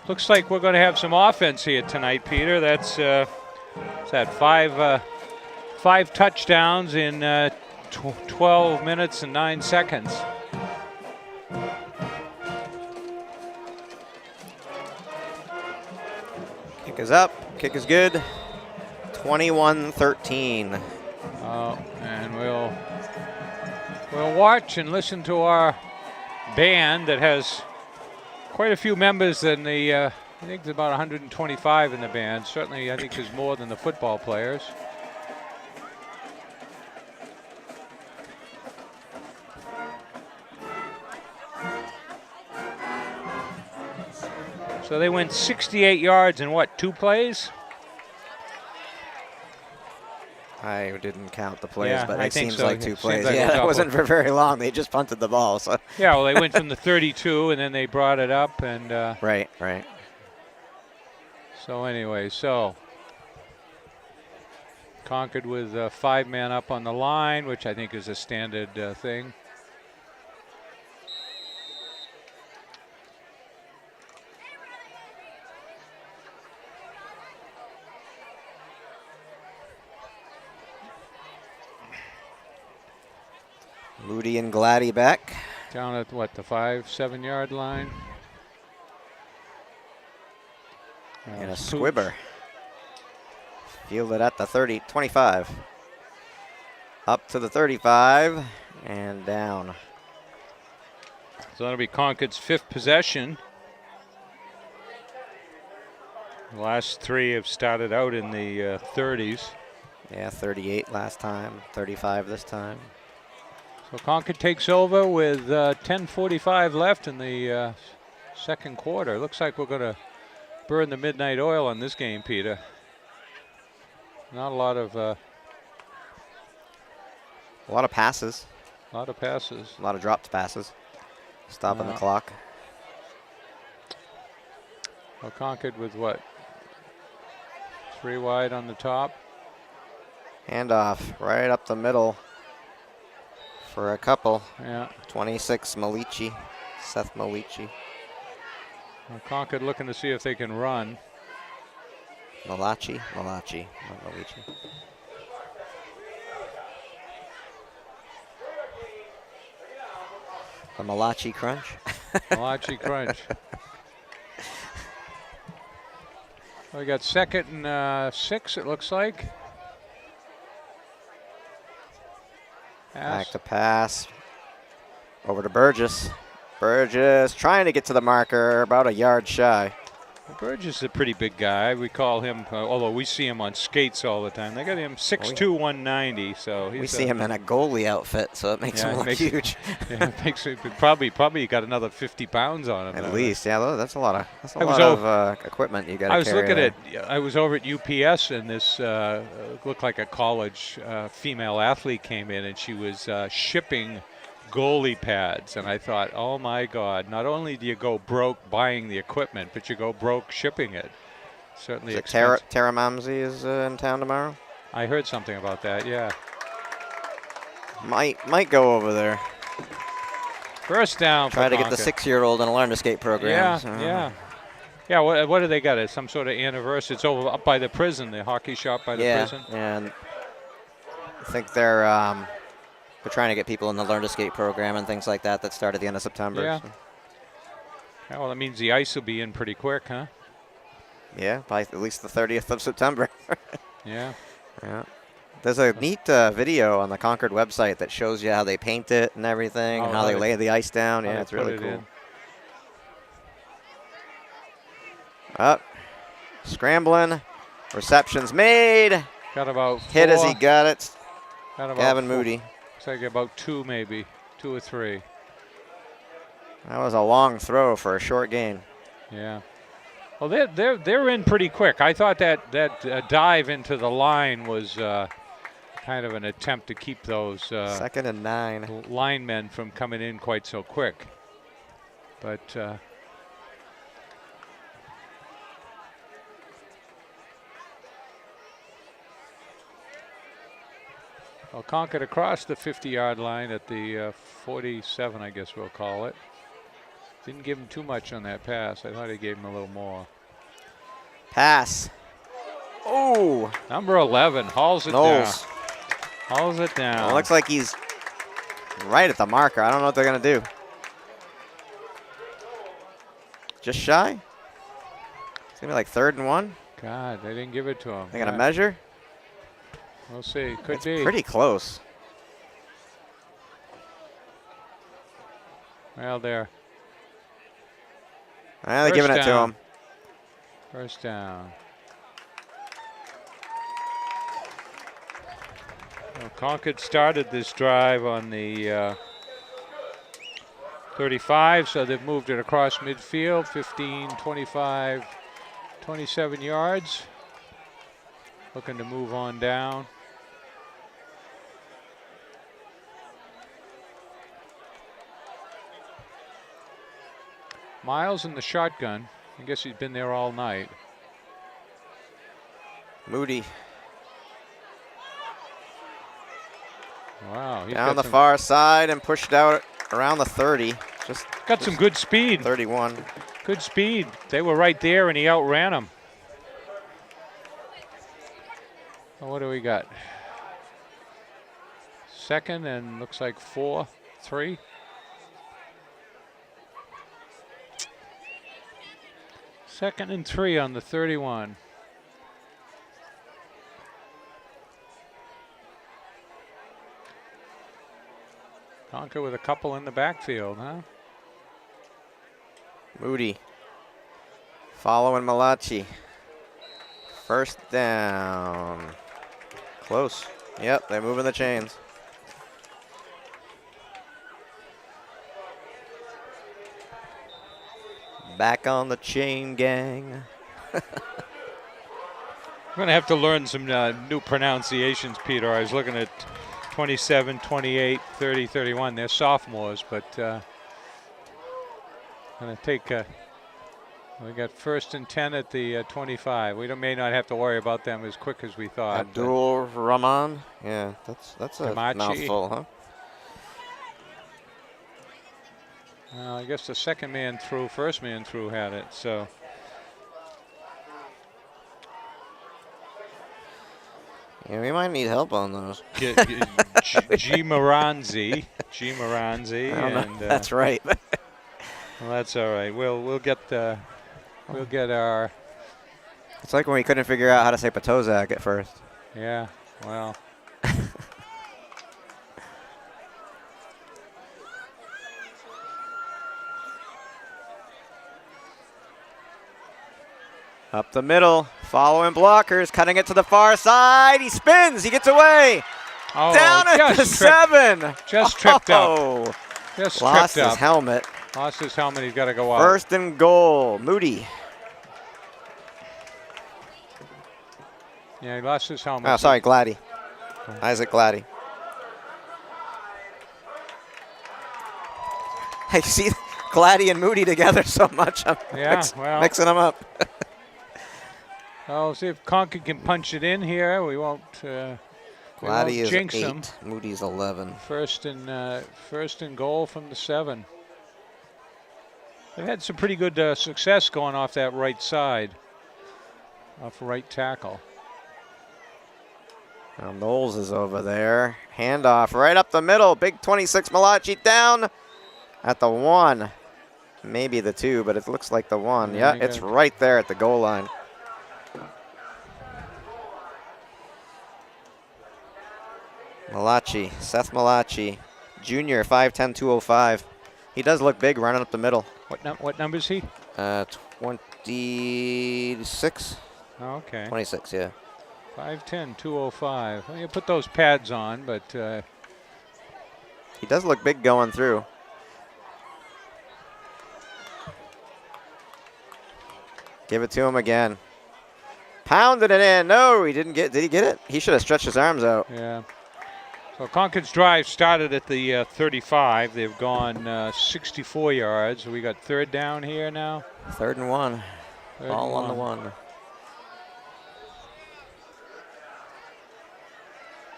looks like we're going to have some offense here tonight, Peter. That's what's that, 5 touchdowns in 12 minutes and 9 seconds. Kick is up. Kick is good. 21-13. And we'll watch and listen to our band that has quite a few members in the I think there's about 125 in the band. Certainly I think there's more than the football players. So they went 68 yards in what, 2 plays? I didn't count the plays, Yeah, but I it think seems so. like It 2 seems plays. like a Yeah, that couple. wasn't for very long. They just punted the ball. So Yeah, well, they went from the 32 and then they brought it up, and right. so anyway, so Concord with 5 man up on the line, which I think is a standard thing. Moody and Gladdy back. Down at what, the 5-7 yard line? And a Pooch. squibber. Fielded at the 25. Up to the 35 and down. So that'll be Concord's 5th possession. The last 3 have started out in the 30s. Yeah, 38 last time, 35 this time. So Concord takes over with 10:45 left in the second quarter. Looks like we're going to burn the midnight oil on this game, Peter. Not a lot of passes. A lot of passes. A lot of dropped passes. Stopping the clock. Well, Concord with what? 3 wide on the top. Handoff right up the middle for a couple. Yeah. 26 Malici, Seth Malici. Well, Concord looking to see if they can run. Malachi, not Malici. The Malachi Crunch. Malachi Crunch. We got 2nd and 6, it looks like. Back to pass. Over to Burgess. Burgess trying to get to the marker, about a yard shy. Well, Burgess is a pretty big guy. We call him, although we see him on skates all the time. They got him 6'2", 190. So we see him in a goalie outfit, so it makes him look huge. Yeah, it makes it probably got another 50 pounds on him. At least, yeah. That's a lot of equipment you got to carry. I was looking at. I was over at UPS, and this looked like a college female athlete came in, and she was shipping goalie pads, and I thought, oh my God, not only do you go broke buying the equipment, but you go broke shipping it. Certainly expensive. Tara Mamsey is in town tomorrow? I heard something about that, yeah. Might go over there. First down for Try to Concord. get the 6-year-old in a learn to skate program. Yeah, so. Yeah, what do they got? It's some sort of anniversary. It's over up by the prison, the hockey shop by the prison. Yeah, and I think they're trying to get people in the Learn to Skate program and things like that start at the end of September. Yeah. So. Yeah, well, that means the ice will be in pretty quick, huh? Yeah, by at least the 30th of September. Yeah. Yeah. There's a neat video on the Concord website that shows you how they paint it and everything, and how they lay the ice down. Yeah, it's really cool. Up, scrambling, reception's made. Got about 4. Hit as he got it. Got about Gavin 4. Moody. Looks like about 2 maybe, 2 or 3. That was a long throw for a short gain. Yeah. Well, they're in pretty quick. I thought that dive into the line was kind of an attempt to keep those 2nd and 9 linemen from coming in quite so quick. But well, Concord across the 50-yard line at the 47, I guess we'll call it. Didn't give him too much on that pass. I thought he gave him a little more. Pass. Oh! Number 11 hauls it down. Hauls it down. Well, it looks like he's right at the marker. I don't know what they're going to do. Just shy? It's going to be like 3rd and 1. God, they didn't give it to him. They're going to measure? We'll see. Could it's be. Pretty close. Well, there. Well, they're giving it to him. First down. Well, Concord started this drive on the 35, so they've moved it across midfield, 15, 25, 27 yards. Looking to move on down. Miles in the shotgun. I guess he's been there all night. Moody. Wow. Down the far side and pushed out around the 30. Just some good speed. 31. Good speed. They were right there and he outran them. Well, what do we got? 2nd and looks like 4, 3. Second and 3 on the 31. Concord with a couple in the backfield, huh? Moody. Following Malachi. First down. Close. Yep, they're moving the chains. Back on the chain gang. I'm going to have to learn some new pronunciations, Peter. I was looking at 27, 28, 30, 31. They're sophomores, but going to take we got 1st and 10 at the 25. We may not have to worry about them as quick as we thought. Abdul Rahman. Yeah, that's a Kamachi. mouthful, huh? I guess the second man through, first man through had it, so. Yeah, we might need help on those. G. Maranzi. G. Maranzi. And, that's right. Well, that's all right. We'll get our. It's like when we couldn't figure out how to say Patozak at first. Yeah, well. Up the middle, following blockers, cutting it to the far side. He spins, he gets away. Oh, Down at the 7. Just tripped up. Just Lost tripped his up. helmet. Lost his helmet. He's got to go out. 1st and goal. Moody. Yeah, he lost his helmet. Oh, sorry, Gladdy. Isaac Gladdy. Hey, see Gladdy and Moody together so much. I'm mixing them up. I'll see if Concord can punch it in here. We won't. Gladdy is jinx 8. them. Moody's 11. First and goal from the 7. They've had some pretty good success going off that right side, off right tackle. Now Knowles is over there. Handoff right up the middle. Big 26 Malachi down at the 1. Maybe the 2, but it looks like the 1. Yeah, it's right there at the goal line. Malachi, Seth Malachi, junior, 5'10", 205. He does look big running up the middle. What number is he? 26. Oh, okay. 26, yeah. 5'10", 205. Well, you put those pads on, but he does look big going through. Give it to him again. Pounded it in. No, he didn't get. Did he get it? He should have stretched his arms out. Yeah. So Concord's drive started at the 35. They've gone 64 yards. We got 3rd down here now. 3rd and 1. All on the 1.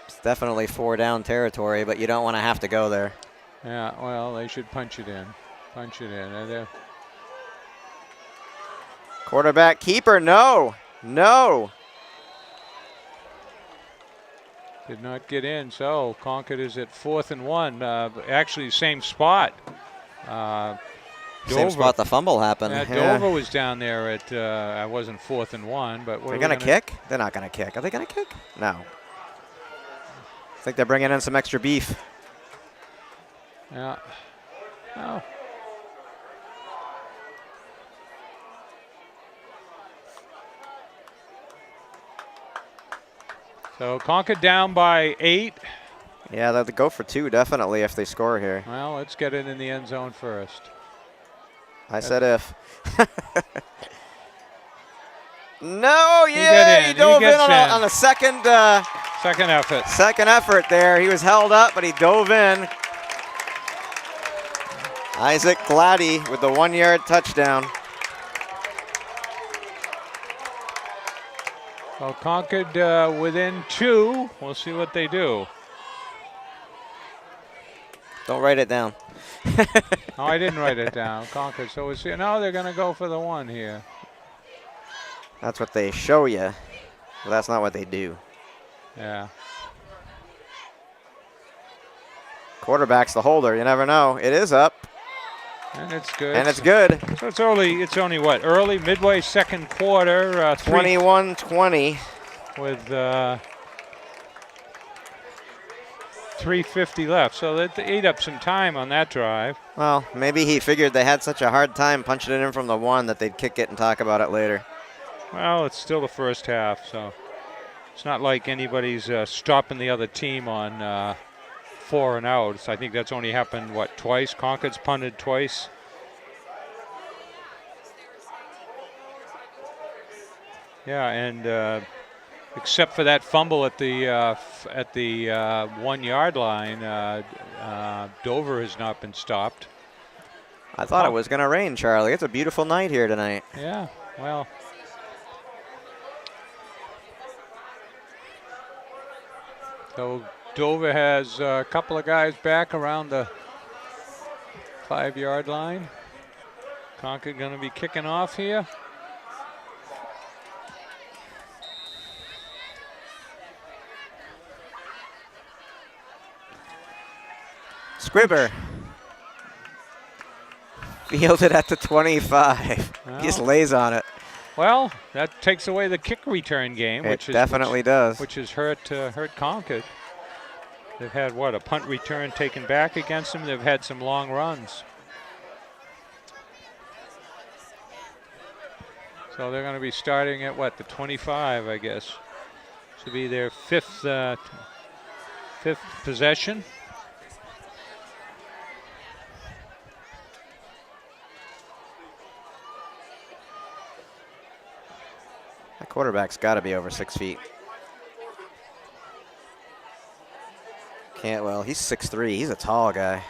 It's definitely 4 down territory, but you don't want to have to go there. Yeah, well, they should punch it in. Punch it in. Quarterback keeper, no. No. Did not get in, so Concord is at 4th and 1. Actually, same spot. Same spot the fumble happened. Dover was down there at, I wasn't 4th and 1, but they're going to kick? They're not going to kick. Are they going to kick? No. I think they're bringing in some extra beef. Yeah. Oh. So Concord down by 8. Yeah, they'll go for 2 definitely if they score here. Well, let's get it in the end zone first. I said if. No, yeah, he dove in on a second effort. Second effort there. He was held up, but he dove in. Isaac Gladdy with the 1-yard touchdown. Well, Concord within 2. We'll see what they do. Don't write it down. No, I didn't write it down. Concord. So we see. No, they're going to go for the 1 here. That's what they show you, but that's not what they do. Yeah. Quarterback's the holder. You never know. It is up. And it's good. And it's good. So it's only what? Early, midway, second quarter. 21-20. With 3:50 left. So they ate up some time on that drive. Well, maybe he figured they had such a hard time punching it in from the 1 that they'd kick it and talk about it later. Well, it's still the first half, so it's not like anybody's stopping the other team on 4 and outs. I think that's only happened, what, twice? Concord's punted twice. Yeah, and except for that fumble at the 1 yard line, Dover has not been stopped. I thought it was going to rain, Charlie. It's a beautiful night here tonight. Yeah, well. So Dover has a couple of guys back around the 5 yard line. Concord going to be kicking off here. Scribber fielded at the 25. Well, He just lays on it. Well, that takes away the kick return game, It definitely does. Which has hurt Concord. They've had, what, a punt return taken back against them. They've had some long runs. So they're going to be starting at, what, the 25, I guess. This will be their fifth possession. That quarterback's got to be over 6 feet. Cantwell, he's 6'3". He's a tall guy.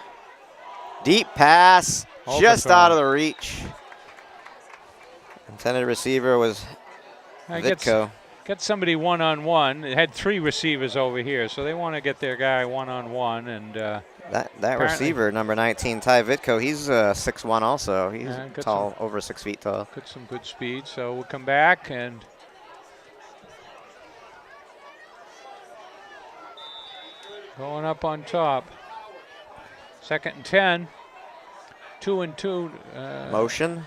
Deep pass, just out of the reach. Intended receiver was Vitko. Get somebody one-on-one. It had 3 receivers over here, so they want to get their guy one-on-one. And that receiver, number 19, Ty Vitko, he's 6'1" also. He's tall, over 6 feet tall. Got some good speed. So we'll come back and going up on top. 2nd and 10. 2 and 2. Motion.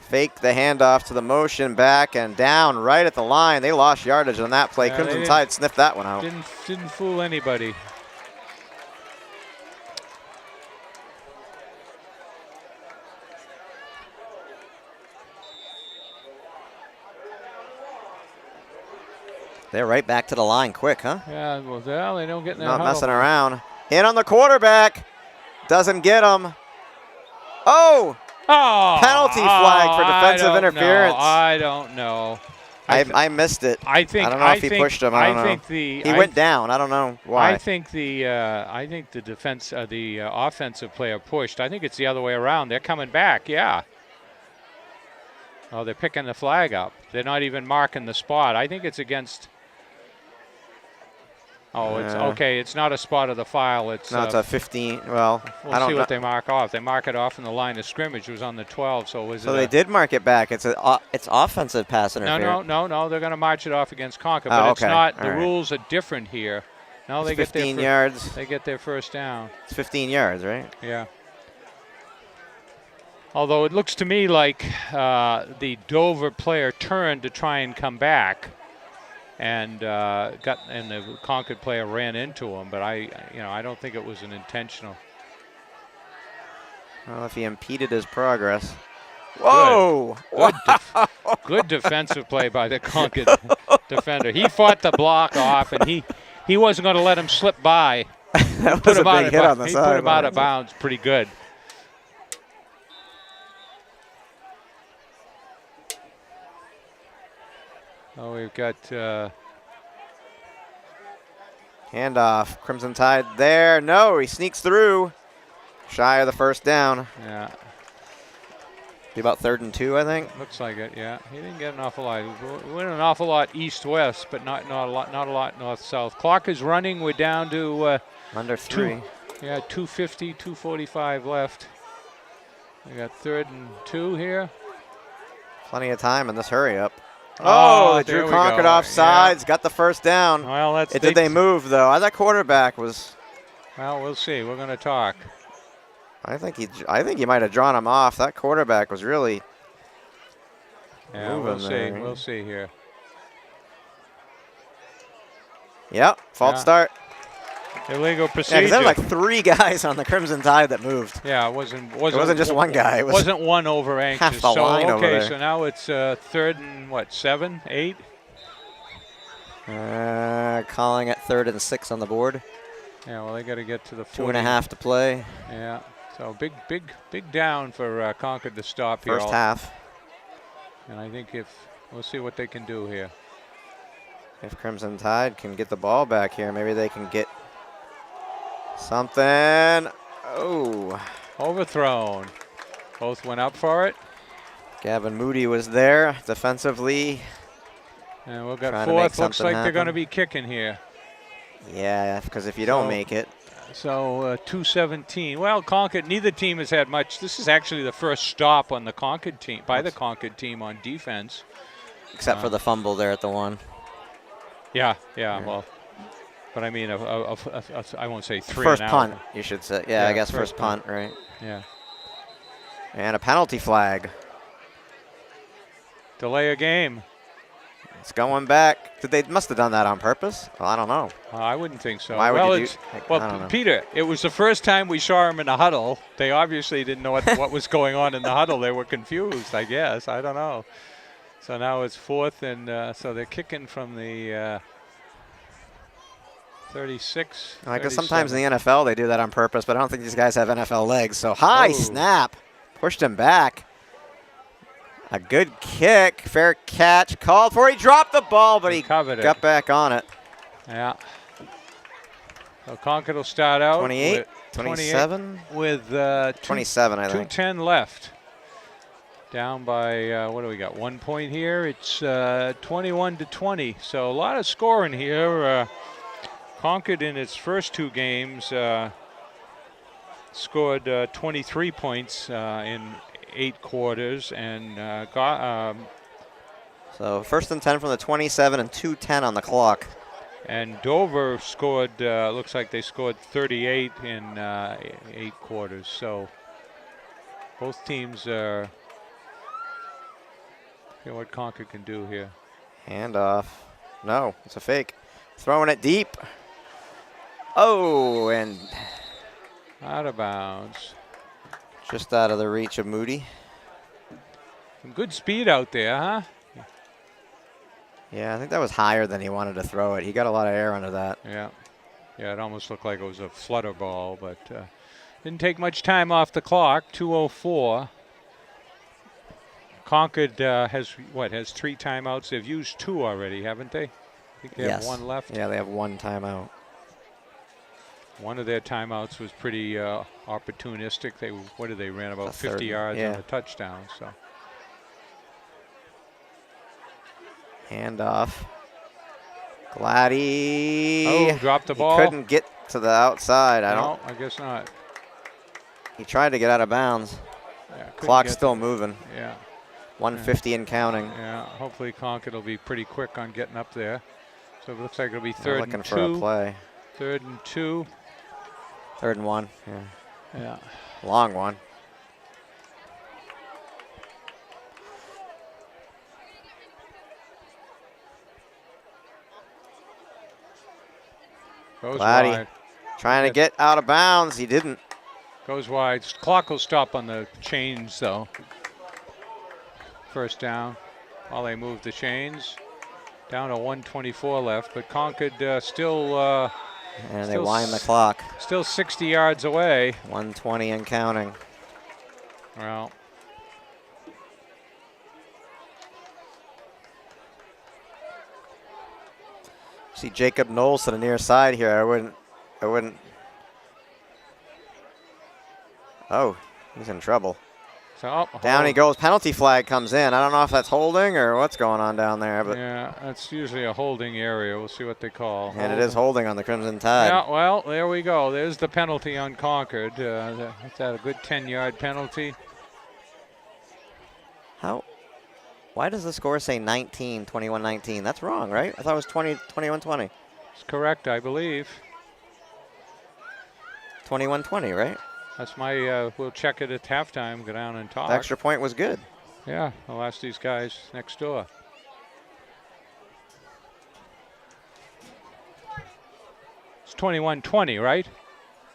Fake the handoff to the motion, back and down right at the line. They lost yardage on that play. Yeah, Crimson Tide sniffed that one out. Didn't fool anybody. They're right back to the line quick, huh? Yeah, well, they don't get in their Not huddle. messing around. In on the quarterback. Doesn't get him. Oh! Penalty flag for defensive interference. I don't know. I missed it. I don't know if he pushed him. I don't know. He went down. I don't know why. I think the offensive player pushed. I think it's the other way around. They're coming back. Yeah. Oh, they're picking the flag up. They're not even marking the spot. I think it's against. Oh, it's okay. It's not a spot of the file. It's no, it's a 15. Well, we'll see what they mark off. They mark it off in the line of scrimmage. It was on the 12. So was so they did mark it back. It's offensive pass interference. No. They're going to march it off against Concord, but it's not. The rules are different here. No, they get 15 yards. They get their first down. It's 15 yards, right? Yeah. Although it looks to me like the Dover player turned to try and come back. And the Concord player ran into him, but I don't think it was an intentional. Well, if he impeded his progress. Whoa! Good defensive play by the Concord defender. He fought the block off, and he wasn't going to let him slip by. That was a big hit on the side. He put him out of bounds pretty good. Oh, we've got handoff. Crimson Tide there. No, he sneaks through. Shy of the first down. Yeah. Be about 3rd and 2, I think. Looks like it. Yeah. He didn't get an awful lot. We went an awful lot east-west, but not a lot north-south. Clock is running. We're down to under 3. 2:50, 2:45 left. We got 3rd and 2 here. Plenty of time in this hurry up. Oh, they drew Concord off sides, got the first down. Well, did they move, though? That quarterback was. Well, we'll see. We're going to talk. I think he might have drawn him off. That quarterback was really. Yeah, we'll see. We'll see here. Yep, false start. Illegal Yeah, procedure. because there were like 3 guys on the Crimson Tide that moved. Yeah, it wasn't just one guy. It was wasn't one over anxious. half the so line over okay, there. so now it's 3rd and what, 7, 8? Calling it 3rd and 6 on the board. Yeah, well, they got to get to the 40. 2.5 to play. Yeah, so big down for Concord to stop here. First half. And I think we'll see what they can do here. If Crimson Tide can get the ball back here, maybe they can get something. Oh. Overthrown. Both went up for it. Gavin Moody was there defensively. And we'll get Trying to make 4th. Looks like something they're going to happen. be kicking here. Yeah, because if you don't make it. So 2:17. Well, Concord, neither team has had much. This is actually the first stop on the Concord team, by the Concord team on defense. Except for the fumble there at the 1. Yeah, well, but I mean, I won't say 3 First and punt, out. you should say. Yeah, I guess first punt, right? Yeah. And a penalty flag. Delay a game. It's going back. They must have done that on purpose? Well, I don't know. I wouldn't think so. Why would well, you do? Well, I don't know. Peter, it was the first time we saw him in a huddle. They obviously didn't know what was going on in the huddle. They were confused, I guess. I don't know. So now it's 4th, and so they're kicking from the 36. I guess sometimes in the NFL they do that on purpose, but I don't think these guys have NFL legs. So high snap. Pushed him back. A good kick. Fair catch. Called for. He dropped the ball, but he got back on it. Yeah. So Concord will start out 28, 27? With 27, I think. 2:10 left. Down by, what do we got, 1 point here? It's 21-20. So a lot of scoring here. Concord in its first 2 games scored 23 points in 8 quarters and so 1st and 10 from the 27 and 2:10 on the clock. And Dover scored, looks like they scored 38 in 8 quarters. So both teams are, see what Concord can do here. Handoff. No, it's a fake. Throwing it deep. Oh, and out of bounds. Just out of the reach of Moody. Some good speed out there, huh? Yeah, I think that was higher than he wanted to throw it. He got a lot of air under that. Yeah. Yeah, it almost looked like it was a flutter ball, but didn't take much time off the clock. 2:04. Concord has 3 timeouts. They've used 2 already, haven't they? I think they have 1 left. Yeah, they have 1 timeout. One of their timeouts was pretty opportunistic. They ran about 50 yards on a touchdown. So handoff. Gladdy. Oh, dropped the ball. He couldn't get to the outside. I guess not. He tried to get out of bounds. Yeah, clock's still moving. Yeah. 150 and counting. Yeah, hopefully Concord will be pretty quick on getting up there. So it looks like it'll be 3rd and 2. Looking for a play. 3rd and 2. 3rd and 1. Yeah. Long one. Goes Gladdy wide. Trying to get out of bounds. He didn't. Goes wide. Clock will stop on the chains, though. First down. While they move the chains. Down to 1:24 left, but Concord still. And they wind the clock. Still 60 yards away. 120 and counting. Well. See Jacob Knowles to the near side here. I wouldn't. Oh, he's in trouble. So, down he goes. Penalty flag comes in. I don't know if that's holding or what's going on down there. But yeah, that's usually a holding area. We'll see what they call. And it is holding on the Crimson Tide. Yeah, well, there we go. There's the penalty on Concord. Is that a good 10-yard penalty? Why does the score say 19, 21-19? That's wrong, right? I thought it was 21-20. It's correct, I believe. 21-20, right? That's my, we'll check it at halftime, go down and talk. The extra point was good. Yeah, I'll ask these guys next door. It's 21-20, right?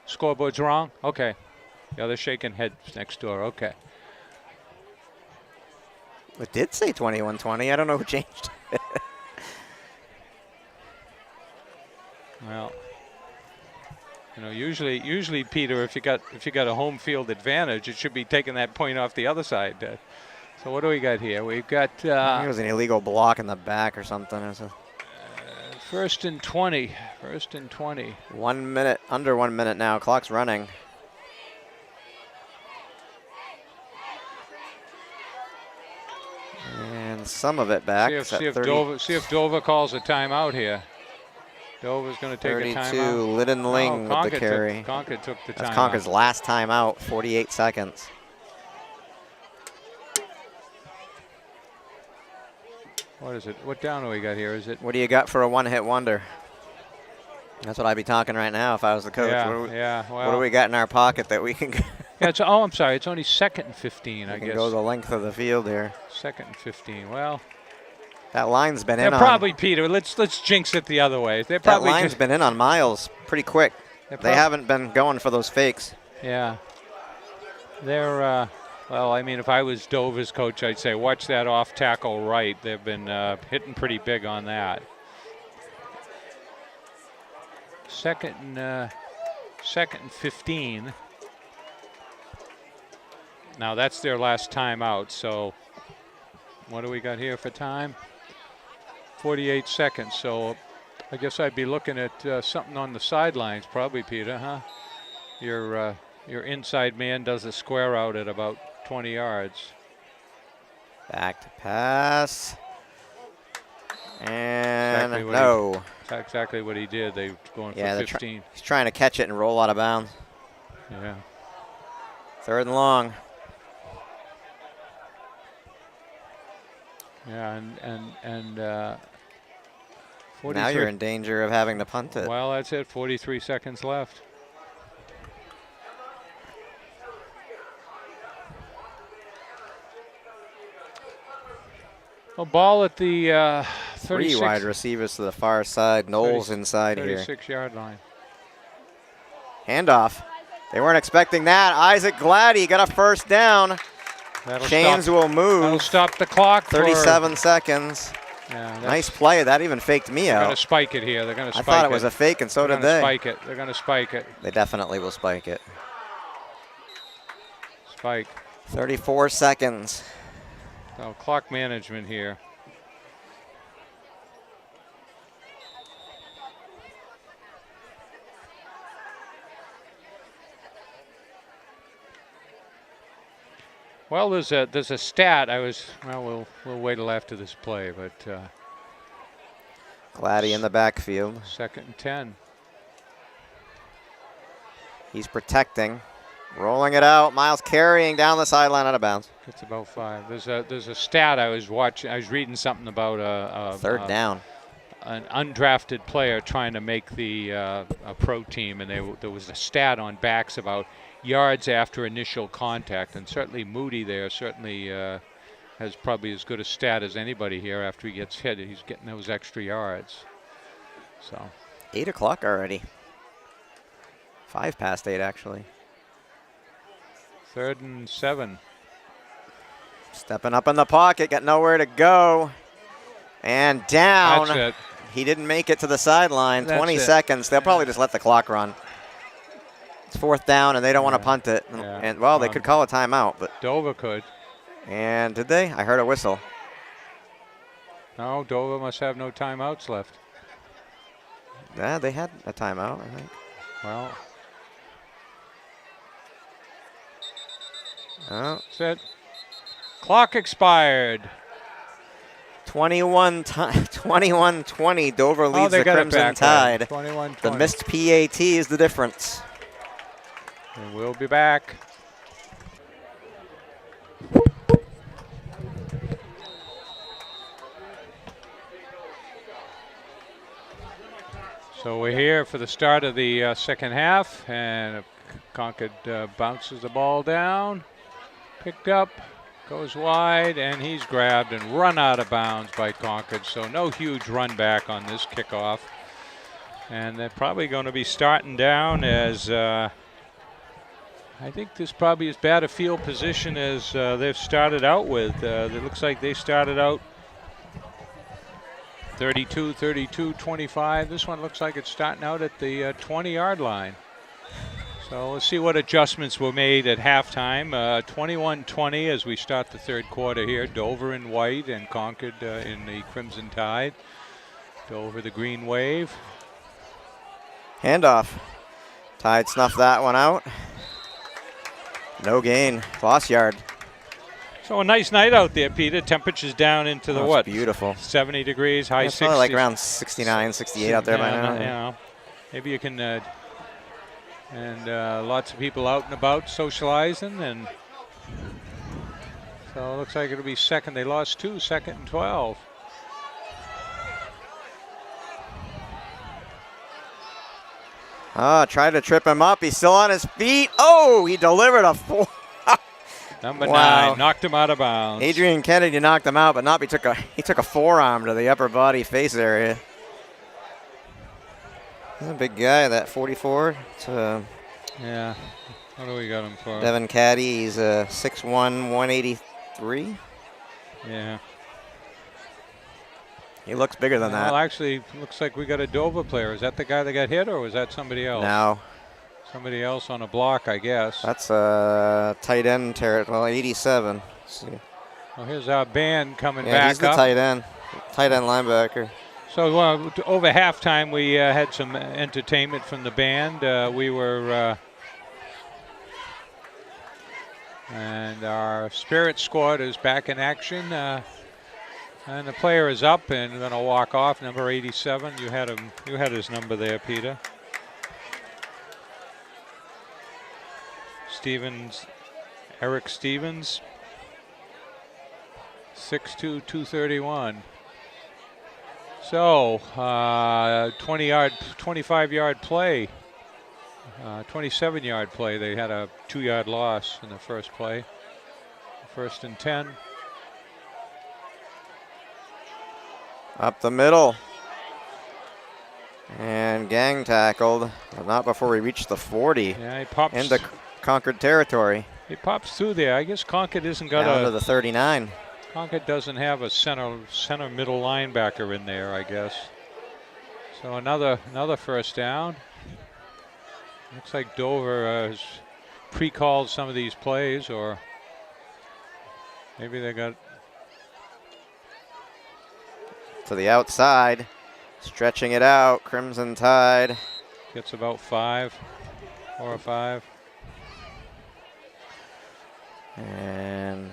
Scoreboard's wrong? Okay. Yeah, they're shaking heads next door. Okay. It did say 21-20. I don't know who changed. Well, you know, usually, Peter, if you got a home field advantage, it should be taking that point off the other side. So what do we got here? We've got. I think it was an illegal block in the back or something. It was First and 20. First and 20. 1 minute, under 1 minute now. Clock's running. And some of it back. See if Dover calls a timeout here. Dover's going to take a 32, timeout. Liddon Ling with the carry. Concord took the timeout. That's Concord's last timeout, 48 seconds. What is it? What down do we got here? Is it? What do you got for a one-hit wonder? That's what I'd be talking right now if I was the coach. Yeah, well, what do we got in our pocket that we can yeah, I'm sorry. It's only 2nd and 15, I guess. Go the length of the field here. 2nd and 15. Well, that line's been in on. Probably, Peter. Let's jinx it the other way. That line's been in on Miles pretty quick. They haven't been going for those fakes. Yeah. They're, well, I mean, if I was Dover's coach, I'd say watch that off tackle right. They've been hitting pretty big on that. Second and 15. Now that's their last timeout. So what do we got here for time? 48 seconds. So I guess I'd be looking at something on the sidelines, probably, Peter, huh? Your inside man does a square out at about 20 yards. Back to pass. And no. That's exactly what he did. They going for 15. He's trying to catch it and roll out of bounds. Yeah. 3rd and long. Yeah, and 43. Now you're in danger of having to punt it. Well, that's it. 43 seconds left. A ball at the 36. 3 wide receivers to the far side. Knowles inside 36 here. 36-yard line. Handoff. They weren't expecting that. Isaac Gladdy got a first down. Chains will move. That'll stop the clock. 37 seconds. Yeah, nice play. That even faked me out. They're going to spike it here. They're going to spike it. I thought it was a fake, and so did they. Spike it. They're going to spike it. They definitely will spike it. Spike. 34 seconds. So clock management here. Well, there's a stat. We'll wait till after this play, but Gladdy in the backfield. 2nd and 10. He's protecting, rolling it out. Miles carrying down the sideline out of bounds. It's about 5. There's a stat I was watching. I was reading something about a 3rd down. An undrafted player trying to make the a pro team, and there was a stat on backs about yards after initial contact, and certainly Moody there has probably as good a stat as anybody here after he gets hit. He's getting those extra yards. So 8 o'clock already. 5 past 8 actually. 3rd and 7. Stepping up in the pocket, got nowhere to go. And down. That's it. He didn't make it to the sideline. That's 20 it. seconds. They'll probably just let the clock run. It's 4th down, and they don't want to punt it. Yeah. And well, they could call a timeout, but Dover could. And did they? I heard a whistle. No, Dover must have no timeouts left. Yeah, they had a timeout, I think. Well, oh. That's it. Clock expired. 21-20. Dover leads the Crimson Tide. 21-20. The missed PAT is the difference. And we'll be back. So we're here for the start of the 2nd half, and Concord bounces the ball down, picked up, goes wide, and he's grabbed and run out of bounds by Concord. So no huge run back on this kickoff. And they're probably going to be starting down as I think this probably as bad a field position as they've started out with. It looks like they started out 32, 32, 25. This one looks like it's starting out at the 20-yard line. So let's see what adjustments were made at halftime. 21-20 as we start the third quarter here. Dover in white and Concord in the Crimson Tide. Dover the green wave. Handoff. Tide snuffed that one out. No gain. Lost yard. So a nice night out there, Peter. Temperatures down into the what? Beautiful. 70 degrees, high 60s. It's probably like around 69, 68 out there by now. You know, maybe you can, lots of people out and about socializing, and so it looks like it'll be second. They lost 2, second and 12. Tried to trip him up. He's still on his feet. Oh, he delivered a 4. Number Wow. 9 knocked him out of bounds. Adrian Kennedy knocked him out, but he took a forearm to the upper body face area. He's a big guy, that 44. Yeah. What do we got him for? Devin Caddy, he's 6'1", 183. Yeah. He looks bigger than that. Well, actually, looks like we got a Dover player. Is that the guy that got hit, or was that somebody else? No. Somebody else on a block, I guess. That's tight end territory. Well, 87. Let's see. Well, here's our band coming back Yeah, he's the up. tight end linebacker. So over halftime, we had some entertainment from the band. We were, and our Spirit squad is back in action. And the player is up and going to walk off. Number 87. You had him. You had his number there, Peter. Stevens, Eric Stevens. 6'2", 231. So 25-yard play, 27-yard play. They had a 2-yard loss in the first play. 1st and 10. Up the middle. And gang tackled, but not before we reached the 40. Yeah, he pops into Concord territory. He pops through there. I guess Concord isn't got down to the 39. Concord doesn't have a center middle linebacker in there, I guess. So another first down. Looks like Dover has pre-called some of these plays, or maybe they got to the outside, stretching it out. Crimson Tide gets about 4 or 5. And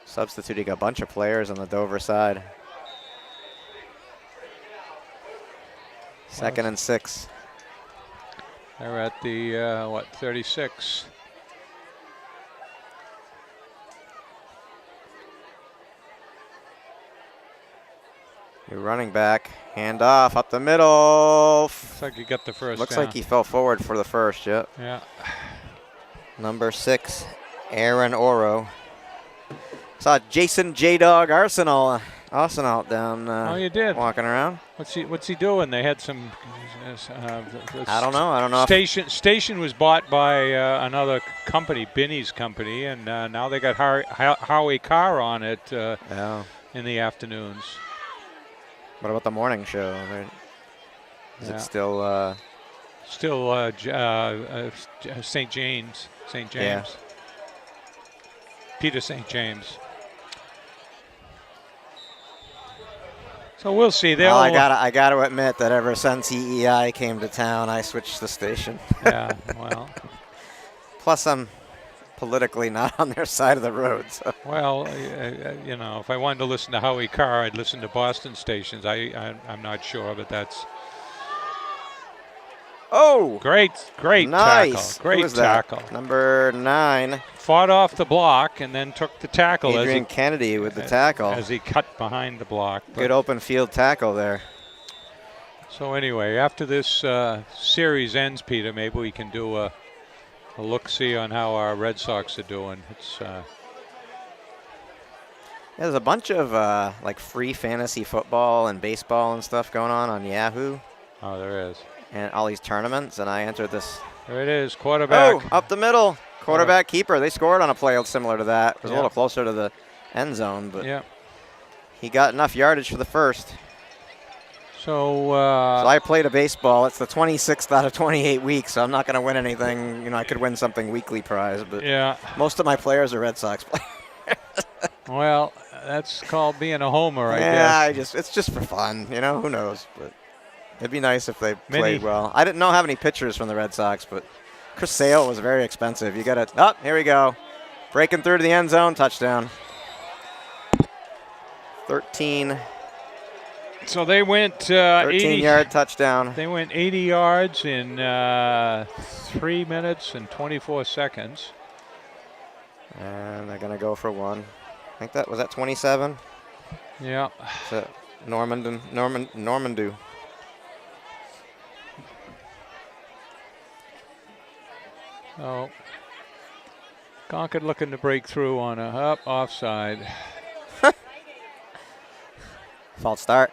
substituting a bunch of players on the Dover side. 2nd and 6. They're at the 36. Your running back, hand off, up the middle. Looks like he got the first Looks down. like he fell forward for the first, yep. Yeah. Number 6, Aaron Oro. Saw Jason J-Dog Arsenal down oh, you did? walking around. What's he doing? They had some. I don't know. Station was bought by another company, Binney's company, and now they got Howie Carr on it in the afternoons. What about the morning show? Is it still? Still St. James. Yeah. Peter St. James. So we'll see. Well, I gotta admit that ever since EEI came to town, I switched the station. Yeah, well. Plus, I'm politically not on their side of the road. So. Well, you know, if I wanted to listen to Howie Carr, I'd listen to Boston stations. I'm not sure, but that's. Oh! Great nice. tackle. Great tackle. That? Number 9. Fought off the block and then took the tackle. Adrian Kennedy with the tackle. As he cut behind the block. Good open field tackle there. So anyway, after this series ends, Peter, maybe we can do a look-see on how our Red Sox are doing. It's There's a bunch of like free fantasy football and baseball and stuff going on Yahoo. Oh, there is. And all these tournaments, and I entered this. There it is, quarterback. Oh, up the middle. Quarterback keeper. They scored on a play similar to that. It was a little closer to the end zone, but he got enough yardage for the first. So I played a baseball. It's the 26th out of 28 weeks, so I'm not going to win anything. You know, I could win something weekly prize, but most of my players are Red Sox players. Well, that's called being a homer, I guess. Yeah, it's just for fun. You know, who knows? But it'd be nice if they played well. I didn't have any pitchers from the Red Sox, but Chris Sale was very expensive. You got to. Oh, here we go. Breaking through to the end zone, touchdown. 13. So they went 13-yard touchdown. They went 80 yards in 3 minutes and 24 seconds. And they're going to go for one. I think was that 27? Yeah. So Normandu. Oh. Concord looking to break through on a offside. False start.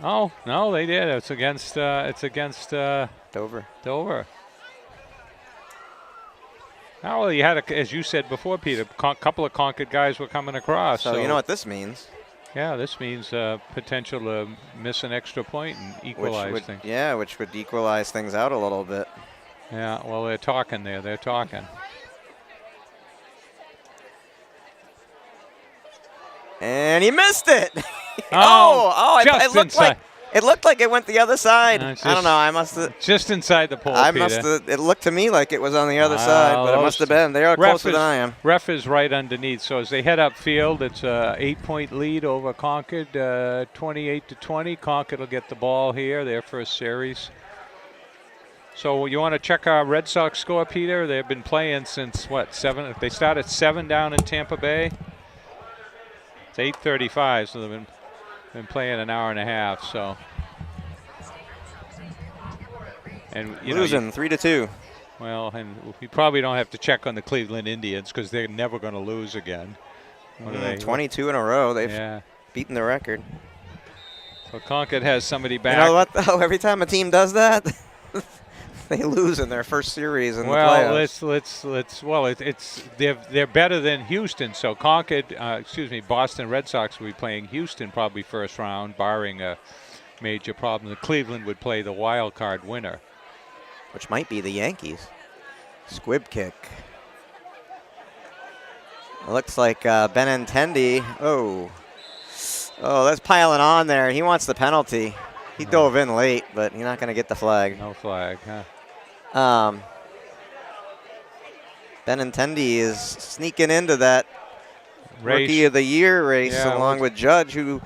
Oh no, they did. It's against Dover. Dover. Oh, well, you had, as you said before, Peter, a couple of Concord guys were coming across. So you know what this means? Yeah, this means potential to miss an extra point and equalize things. Yeah, which would equalize things out a little bit. Yeah, well, they're talking there. They're talking. And he missed it. It looked like it went the other side. I don't know. I must have just inside the pole. It looked to me like it was on the other side, but it must have been. They are closer than I am. Ref is right underneath. So as they head upfield, it's a 8-point lead over Concord, 28-20. Concord will get the ball here, their first series. So you want to check our Red Sox score, Peter? They've been playing since what, 7? They started 7 down in Tampa Bay. It's 8:35, so they've been playing an hour and a half. So, and losing 3-2. Well, and we probably don't have to check on the Cleveland Indians because they're never going to lose again. 22 in a row. They've beaten the record. So Concord has somebody back. You know what, though? Every time a team does that, they lose in their first series in the playoffs. They're better than Houston. So Boston Red Sox will be playing Houston probably first round, barring a major problem. The Cleveland would play the wild card winner, which might be the Yankees. Squib kick. It looks like Benintendi. Oh, that's piling on there. He wants the penalty. He dove in late, but he's not going to get the flag. No flag, huh? Benintendi is sneaking into that race. Rookie of the Year race along with Judge, who,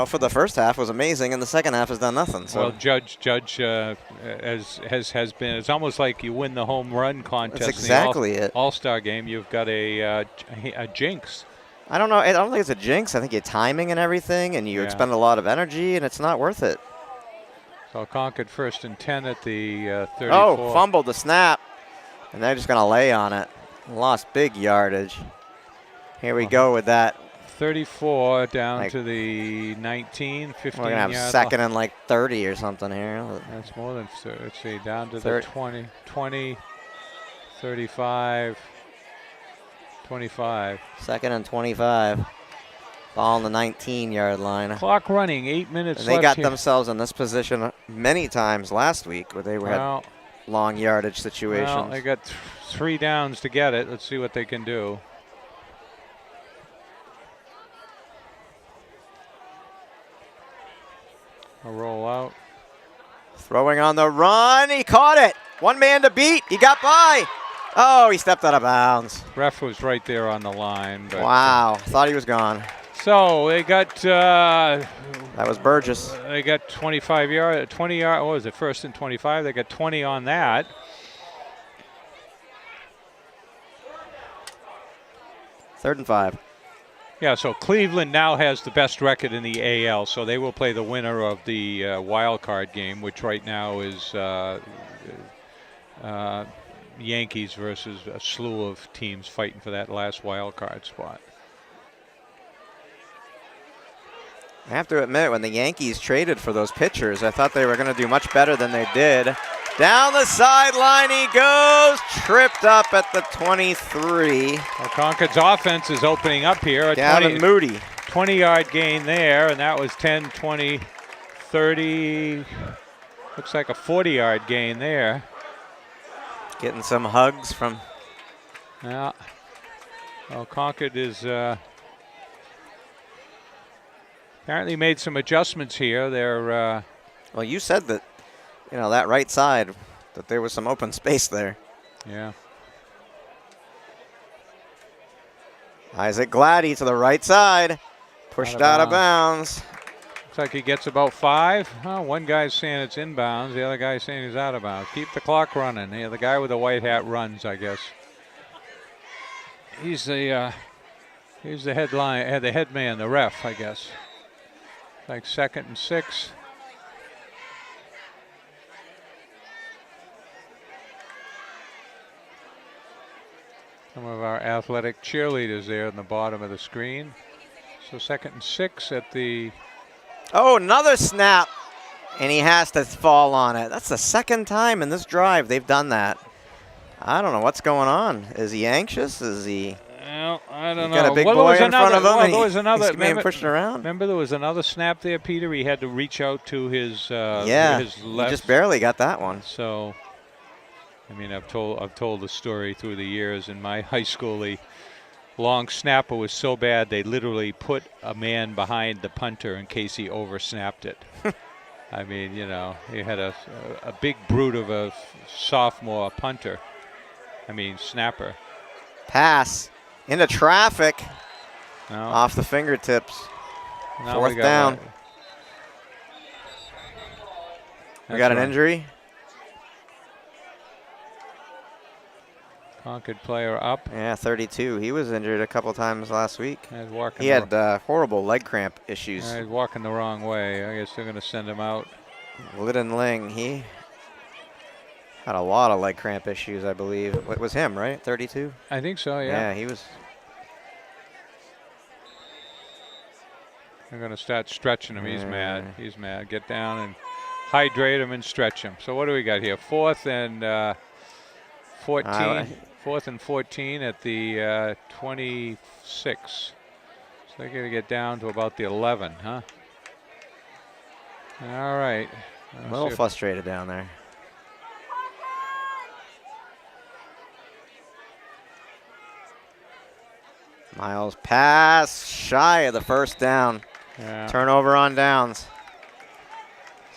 for the first half was amazing, and the second half has done nothing. So. Well, Judge has been. It's almost like you win the home run contest. That's exactly in the All-Star game. You've got a jinx. I don't know. I don't think it's a jinx. I think you're timing and everything, and you expend a lot of energy, and it's not worth it. So Concord 1st and 10 at the 34. Oh, fumbled the snap, and they're just going to lay on it. Lost big yardage. Here we go with that. 34 down to the 19, 15. We're going to have second and 30 or something here. That's more than, let's see, down to the 20, 35, 25. Second and 25. Ball on the 19-yard line. Clock running, 8 minutes left. They got themselves in this position many times last week where they had long yardage situations. Well, they got 3 downs to get it. Let's see what they can do. A rollout. Throwing on the run. He caught it. One man to beat. He got by. Oh, he stepped out of bounds. Ref was right there on the line. But, wow. Thought he was gone. So they got. That was Burgess. They got 25 yard, 20 yard. What was it? 1st and 25. They got 20 on that. Third and 5. Yeah, so Cleveland now has the best record in the AL, so they will play the winner of the wild card game, which right now is Yankees versus a slew of teams fighting for that last wild card spot. I have to admit, when the Yankees traded for those pitchers, I thought they were going to do much better than they did. Down the sideline he goes, tripped up at the 23. Well, Concord's offense is opening up here. Gavin Moody. 20-yard gain there, and that was 10, 20, 30. Looks like a 40-yard gain there. Getting some hugs from. Yeah. Well, Concord is apparently made some adjustments here. They're. Well, you said that, that right side, that there was some open space there. Yeah. Isaac Gladdy to the right side. Pushed out of bounds. Looks like he gets about 5. Oh, one guy's saying it's inbounds. The other guy's saying he's out of bounds. Keep the clock running. Yeah, the guy with the white hat runs, I guess. He's the headline, the head man, the ref, I guess. Like 2nd and 6. Some of our athletic cheerleaders there in the bottom of the screen. So 2nd and 6 at the. Oh, another snap. And he has to fall on it. That's the second time in this drive they've done that. I don't know what's going on. Is he anxious? Is he? Well, I don't know. Got a big boy in front of him. Well, there was another. He's being pushed around. Remember, there was another snap there, Peter. He had to reach out to his. His left. He just barely got that one. So, I mean, I've told the story through the years. In my high school, the long snapper was so bad they literally put a man behind the punter in case he oversnapped it. I mean, you had a big brute of a sophomore punter. I mean, snapper. Pass into traffic. No. Off the fingertips. Now 4th down. We got an injury. Concord player up. Yeah, 32. He was injured a couple times last week. He had horrible leg cramp issues. He's walking the wrong way. I guess they're going to send him out. Lyndon Ling, he had a lot of leg cramp issues, I believe. It was him, right? 32? I think so, yeah. Yeah, he was. They're going to start stretching him. He's mad. He's mad. Get down and hydrate him and stretch him. So what do we got here? 4th and 14. 4th and 14 at the 26. So they're going to get down to about the 11, huh? All right. A little frustrated down there. Miles pass shy of the 1st down. Yeah. Turnover on downs.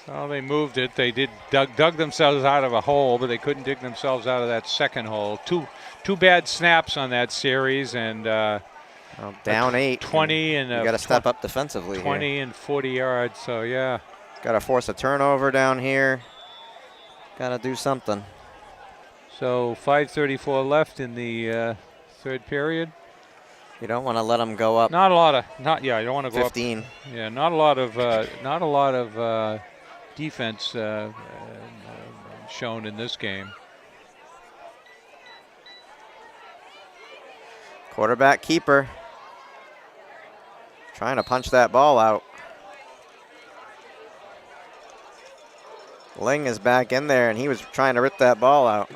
So they moved it. They dug themselves out of a hole, but they couldn't dig themselves out of that second hole. Two bad snaps on that series, and down 8. 20 and you got to step up defensively. 20 here. and 40 yards. So yeah. Got to force a turnover down here. Got to do something. So 5:34 left in the 3rd period. You don't want to let them go up. Not a lot of. You don't want to go 15. up. Yeah, not a lot of defense shown in this game. Quarterback keeper trying to punch that ball out. Ling is back in there, and he was trying to rip that ball out.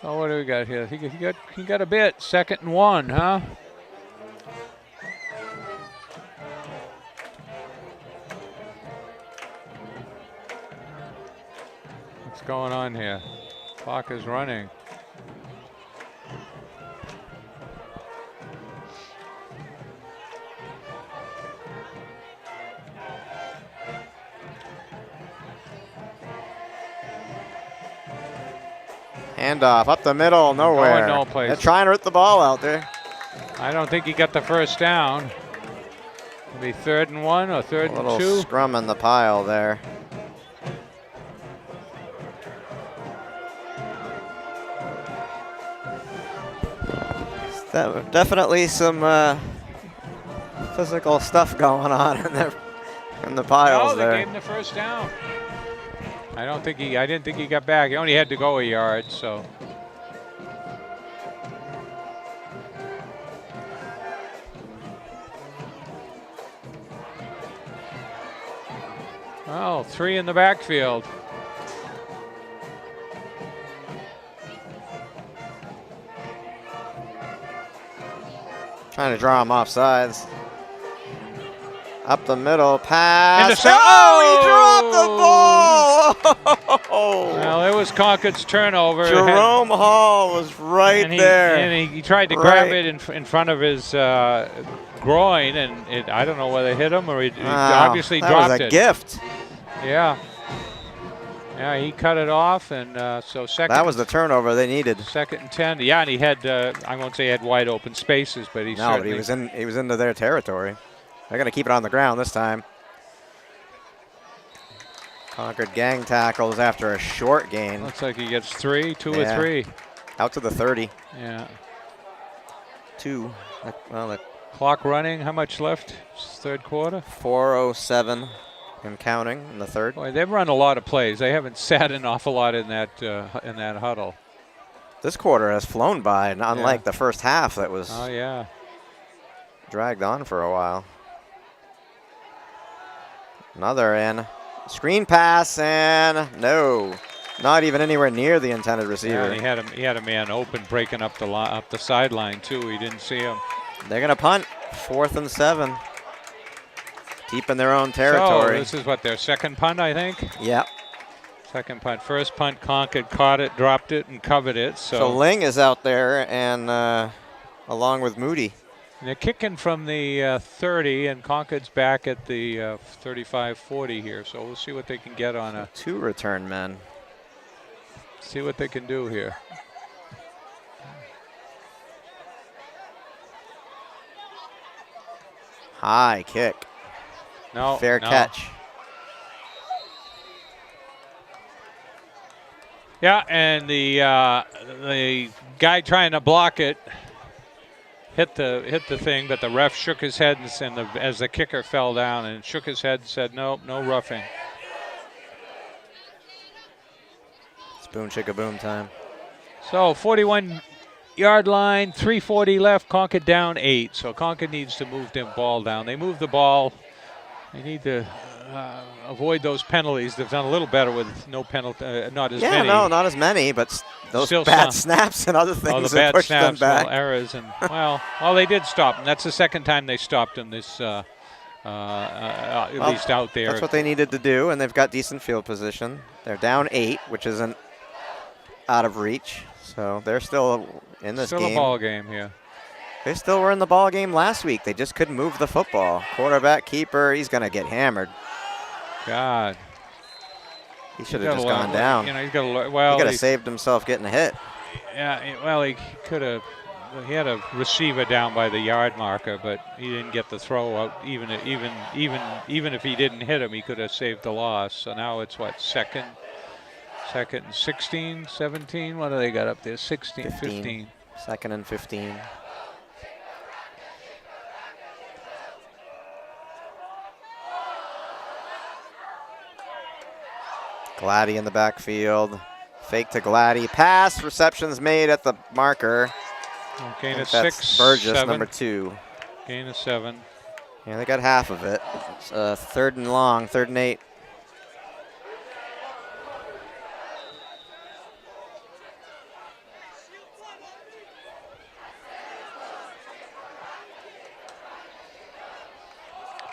So what do we got here? He got a bit. 2nd and 1, huh? What's going on here? Clock is running. Handoff up the middle, nowhere. No place. They're trying to rip the ball out there. I don't think he got the 1st down. It'll be 3rd and 1 or 3rd and 2. A little scrum in the pile there. Definitely some physical stuff going on in in the piles No, they there. gave him the first down. I didn't think he got back. He only had to go a yard, so. Well, 3 in the backfield. Trying to draw him off sides. Up the middle, pass. Oh, he dropped the ball! Well, it was Concord's turnover. Jerome Hall was right there. And he tried to grab it in front of his groin, and I don't know whether it hit him or he obviously dropped it. That was a gift. Yeah. Yeah, he cut it off, and so second. That was the turnover they needed. 2nd and 10. Yeah, and he had I won't say he had wide open spaces, but he certainly. But he was into their territory. They're going to keep it on the ground this time. Concord gang tackles after a short gain. Looks like he gets 3, 2 or 3. Out to the 30. Yeah. 2. Well, the clock running. How much left? Third quarter. 4:07 and counting in the third. Boy, they've run a lot of plays. They haven't sat an awful lot in that huddle. This quarter has flown by, unlike the first half that was dragged on for a while. Another in. Screen pass, and no. Not even anywhere near the intended receiver. Yeah, he had a man open, breaking up the sideline too. He didn't see him. They're gonna punt. 4th and 7. Deep in their own territory. So this is what, their second punt, I think? Yeah. Second punt. First punt, Concord caught it, dropped it, and covered it. So Ling is out there, and along with Moody. And they're kicking from the 30, and Concord's back at the 35-40 here. So we'll see what they can get on a 2 return men. See what they can do here. High kick. No. Fair catch. Yeah, and the guy trying to block it hit the thing, but the ref shook his head as the kicker fell down, and shook his head and said, "No, no roughing." It's boom chicka boom time. So 41-yard line, 3:40 left. Concord down 8. So Concord needs to move the ball down. They move the ball. They need to avoid those penalties. They've done a little better with no penalty, not as many. Yeah, no, not as many, but those Still bad some. snaps and other things the that bad pushed snaps, them back. errors, and well, they did stop him. That's the second time they stopped him at least out there. That's what they needed to do, and they've got decent field position. They're down 8, which isn't out of reach, so they're still in this game. Still a ball game here. They still were in the ball game last week. They just couldn't move the football. Quarterback, keeper, he's going to get hammered. God. He should have just gone down. He's got to. Well, he could have saved himself getting a hit. Yeah. Well, he could have. He had a receiver down by the yard marker, but he didn't get the throw out. Even if he didn't hit him, he could have saved the loss. So now it's what, second and 16, 17. What do they got up there? 16, 15. 2nd and 15. Gladdy in the backfield. Fake to Gladdy. Pass. Receptions made at the marker. Gain of 6. Burgess, 7. number 2. Gain of 7. Yeah, they got half of it. It's 3rd and long, 3rd and 8.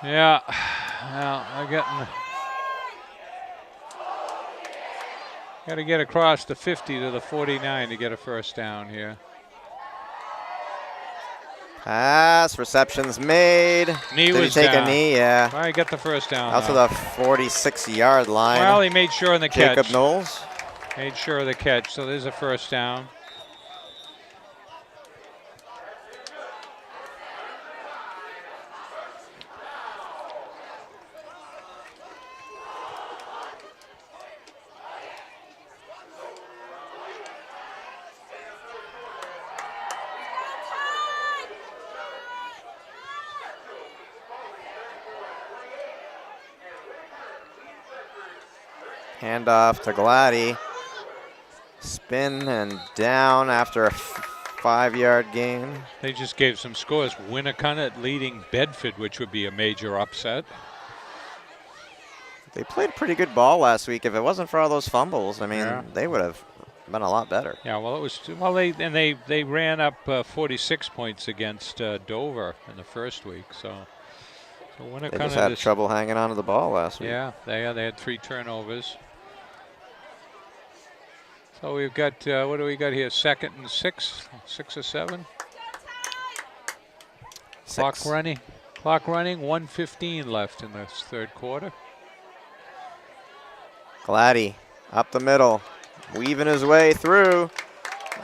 Yeah. Well, they're getting. Got to get across the 50 to the 49 to get a first down here. Pass, receptions made. Knee Did was he take down. a knee? Yeah. All right, get the first down. Out to the 46-yard line. Well, he made sure in the catch. Jacob Knowles. Made sure of the catch, so there's a first down. Hand off to Gladdy. Spin and down after a 5-yard gain. They just gave some scores. Winnicott leading Bedford, which would be a major upset. They played pretty good ball last week. If it wasn't for all those fumbles, I mean, Yeah. they would have been a lot better. Yeah, well, it was they ran up 46 points against Dover in the first week. So They just had trouble hanging on to the ball last week. Yeah, they had 3 turnovers. So we've got what do we got here? 2nd and 6, 6 or 7. 6. Clock running. 1:15 left in this third quarter. Gladdy up the middle, weaving his way through,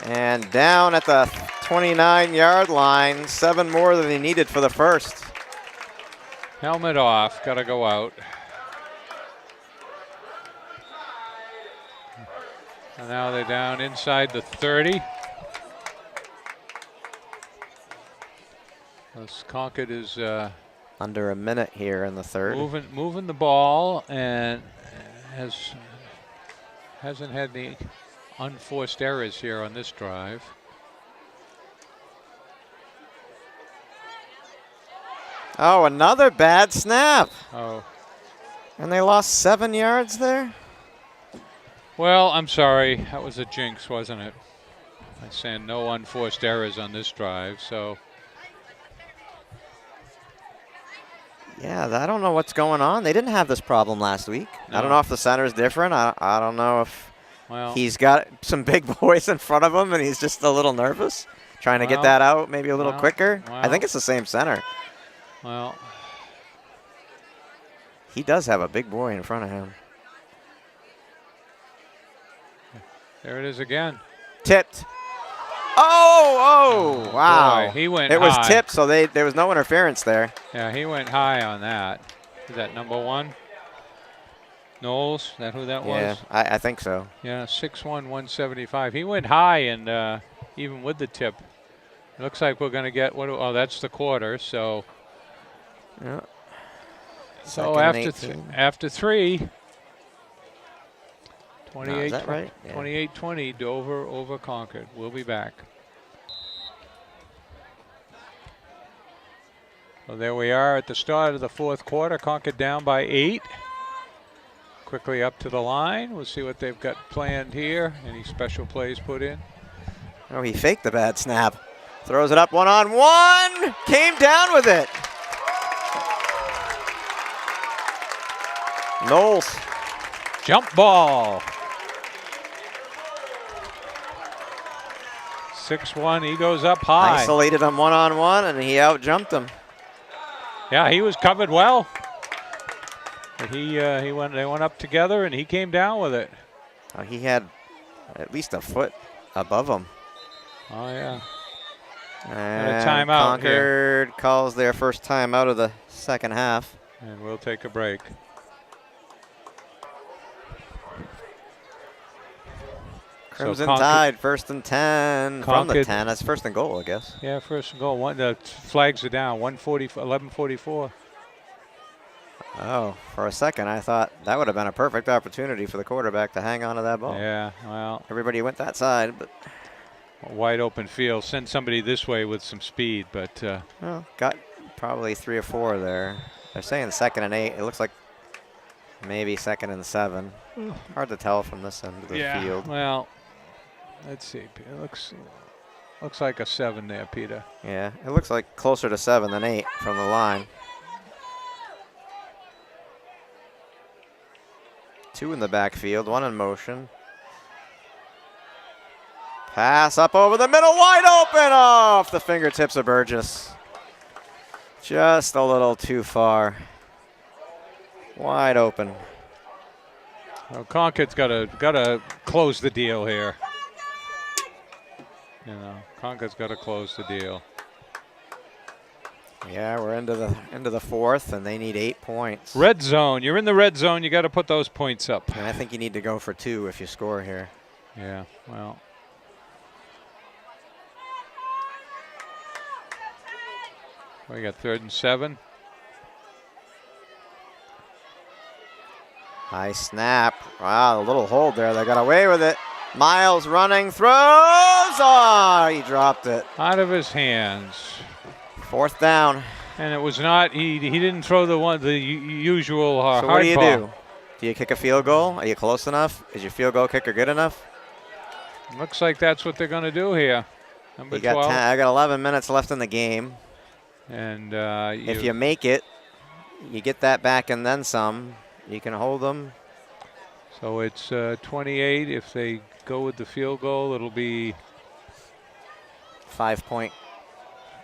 and down at the 29-yard line. 7 more than he needed for the first. Helmet off, got to go out. And now they're down inside the 30. This Concord is Under a minute here in the third. moving the ball and hasn't had any unforced errors here on this drive. Oh, another bad snap. Oh. And they lost 7 yards there? Well, I'm sorry. That was a jinx, wasn't it? I'm saying no unforced errors on this drive, so. Yeah, I don't know what's going on. They didn't have this problem last week. No. I don't know if the center's different. I don't know if Well, he's got some big boys in front of him and he's just a little nervous, trying to get that out maybe a little quicker. I think it's the same center. well, He does have a big boy in front of him. there it is again. Tipped. Oh, wow. Boy, he went It was high. tipped, so there was no interference there. Yeah, he went high on that. Is that number 1? Knowles, is that who that Yeah, was? I think so. Yeah, 6'1", 175. He went high, and even with the tip, it looks like we're going to get what? Oh, that's the quarter. So, Yeah. so Second and after 18. after 3, 28, is that right? Yeah. 28-20, Dover over Concord. We'll be back. So there we are at the start of the fourth quarter. Concord down by 8. Quickly up to the line. We'll see what they've got planned here. Any special plays put in? Oh, he faked the bad snap. Throws it up one-on-one. Came down with it. Knowles. Jump ball. 6'1", he goes up high. Isolated him one-on-one, and he out-jumped him. Yeah, he was covered well. But they went up together, and he came down with it. Oh, he had at least a foot above him. Oh, yeah. And a timeout Concord calls their first timeout of the second half. And we'll take a break. Crimson Concord- Tide, 1st and 10 from the Concord- 10. That's 1st and goal, I guess. Yeah, first and goal. The flags are down. 11:44. Oh, for a second, I thought that would have been a perfect opportunity for the quarterback to hang on to that ball. Yeah, well, Everybody went that side, but a wide open field. Send somebody this way with some speed, but well, got probably 3 or 4 there. They're saying 2nd and 8. It looks like maybe 2nd and 7. Hard to tell from this end of the yeah. field. Well, let's see. It looks like a 7 there, Peter. Yeah, it looks like closer to 7 than 8 from the line. 2 in the backfield, 1 in motion. Pass up over the middle, wide open, off the fingertips of Burgess. Just a little too far. Wide open. Well, Concord's got to close the deal here. You know, Concord's got to close the deal. Yeah, we're into the fourth, and they need 8 points. Red zone. You're in the red zone. You got to put those points up. And I think you need to go for 2 if you score here. Yeah. Well. We got 3rd and 7. High snap. Wow, a little hold there. They got away with it. Miles running, throws. Oh, he dropped it. Out of his hands. 4th down. And it was not, he didn't throw the usual So hard what do you ball. do? Do you kick a field goal? Are you close enough? Is your field goal kicker good enough? Looks like that's what they're going to do here. Number 12. I got 11 minutes left in the game. And if you make it, you get that back and then some. You can hold them. So it's 28. If they go with the field goal, it'll be 5-point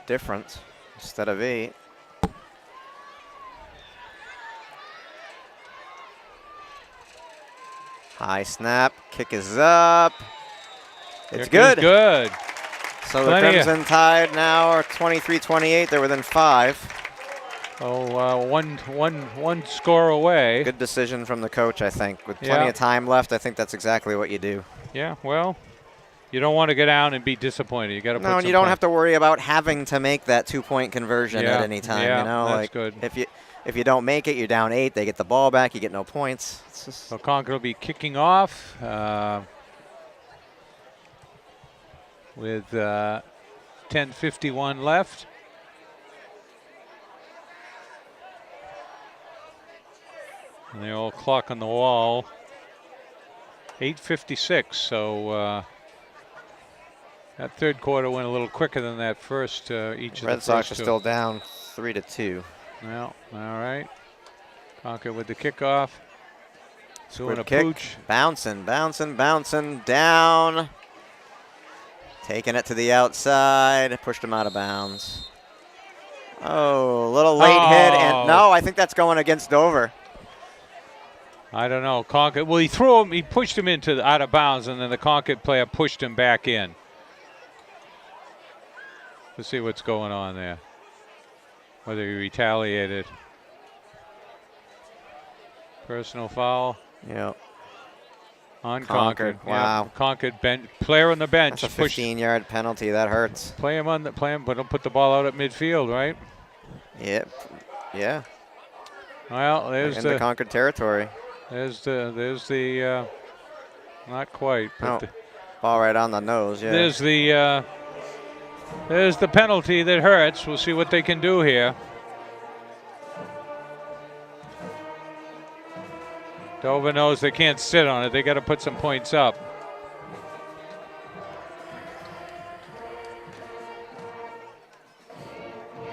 difference instead of 8. High snap, kick is up. It's good. Good. So the Crimson Tide now are 23-28. They're within 5. Oh, one score away. Good decision from the coach, I think. With plenty of time left, I think that's exactly what you do. Yeah, well, you don't want to go down and be disappointed. You got to put some and you don't have to worry about having to make that 2-point conversion at any time. Yeah, you know, that's like good. If you don't make it, you're down 8. They get the ball back. You get no points. So Concord will be kicking off with 10:51 left. And the old clock on the wall, 8:56. So that third quarter went a little quicker than that first. Red Sox are still down 3-2. Well, all right. Concord with the kickoff. Doing a kick. pooch. Bouncing down. Taking it to the outside. Pushed him out of bounds. Oh, a little late hit. And no, I think that's going against Dover. I don't know. Concord. Well, he threw him. He pushed him into out of bounds, and then the Concord player pushed him back in. Let's see what's going on there. Whether he retaliated. Personal foul. Yep. On Concord. Wow. Yep. Concord player on the bench. That's a 15-yard penalty. That hurts. Play him, but don't put the ball out at midfield, right? Yep. Yeah. Well, there's in the Concord territory. There's the not quite. But ball right on the nose. Yeah. There's the penalty that hurts. We'll see what they can do here. Dover knows they can't sit on it. They got to put some points up.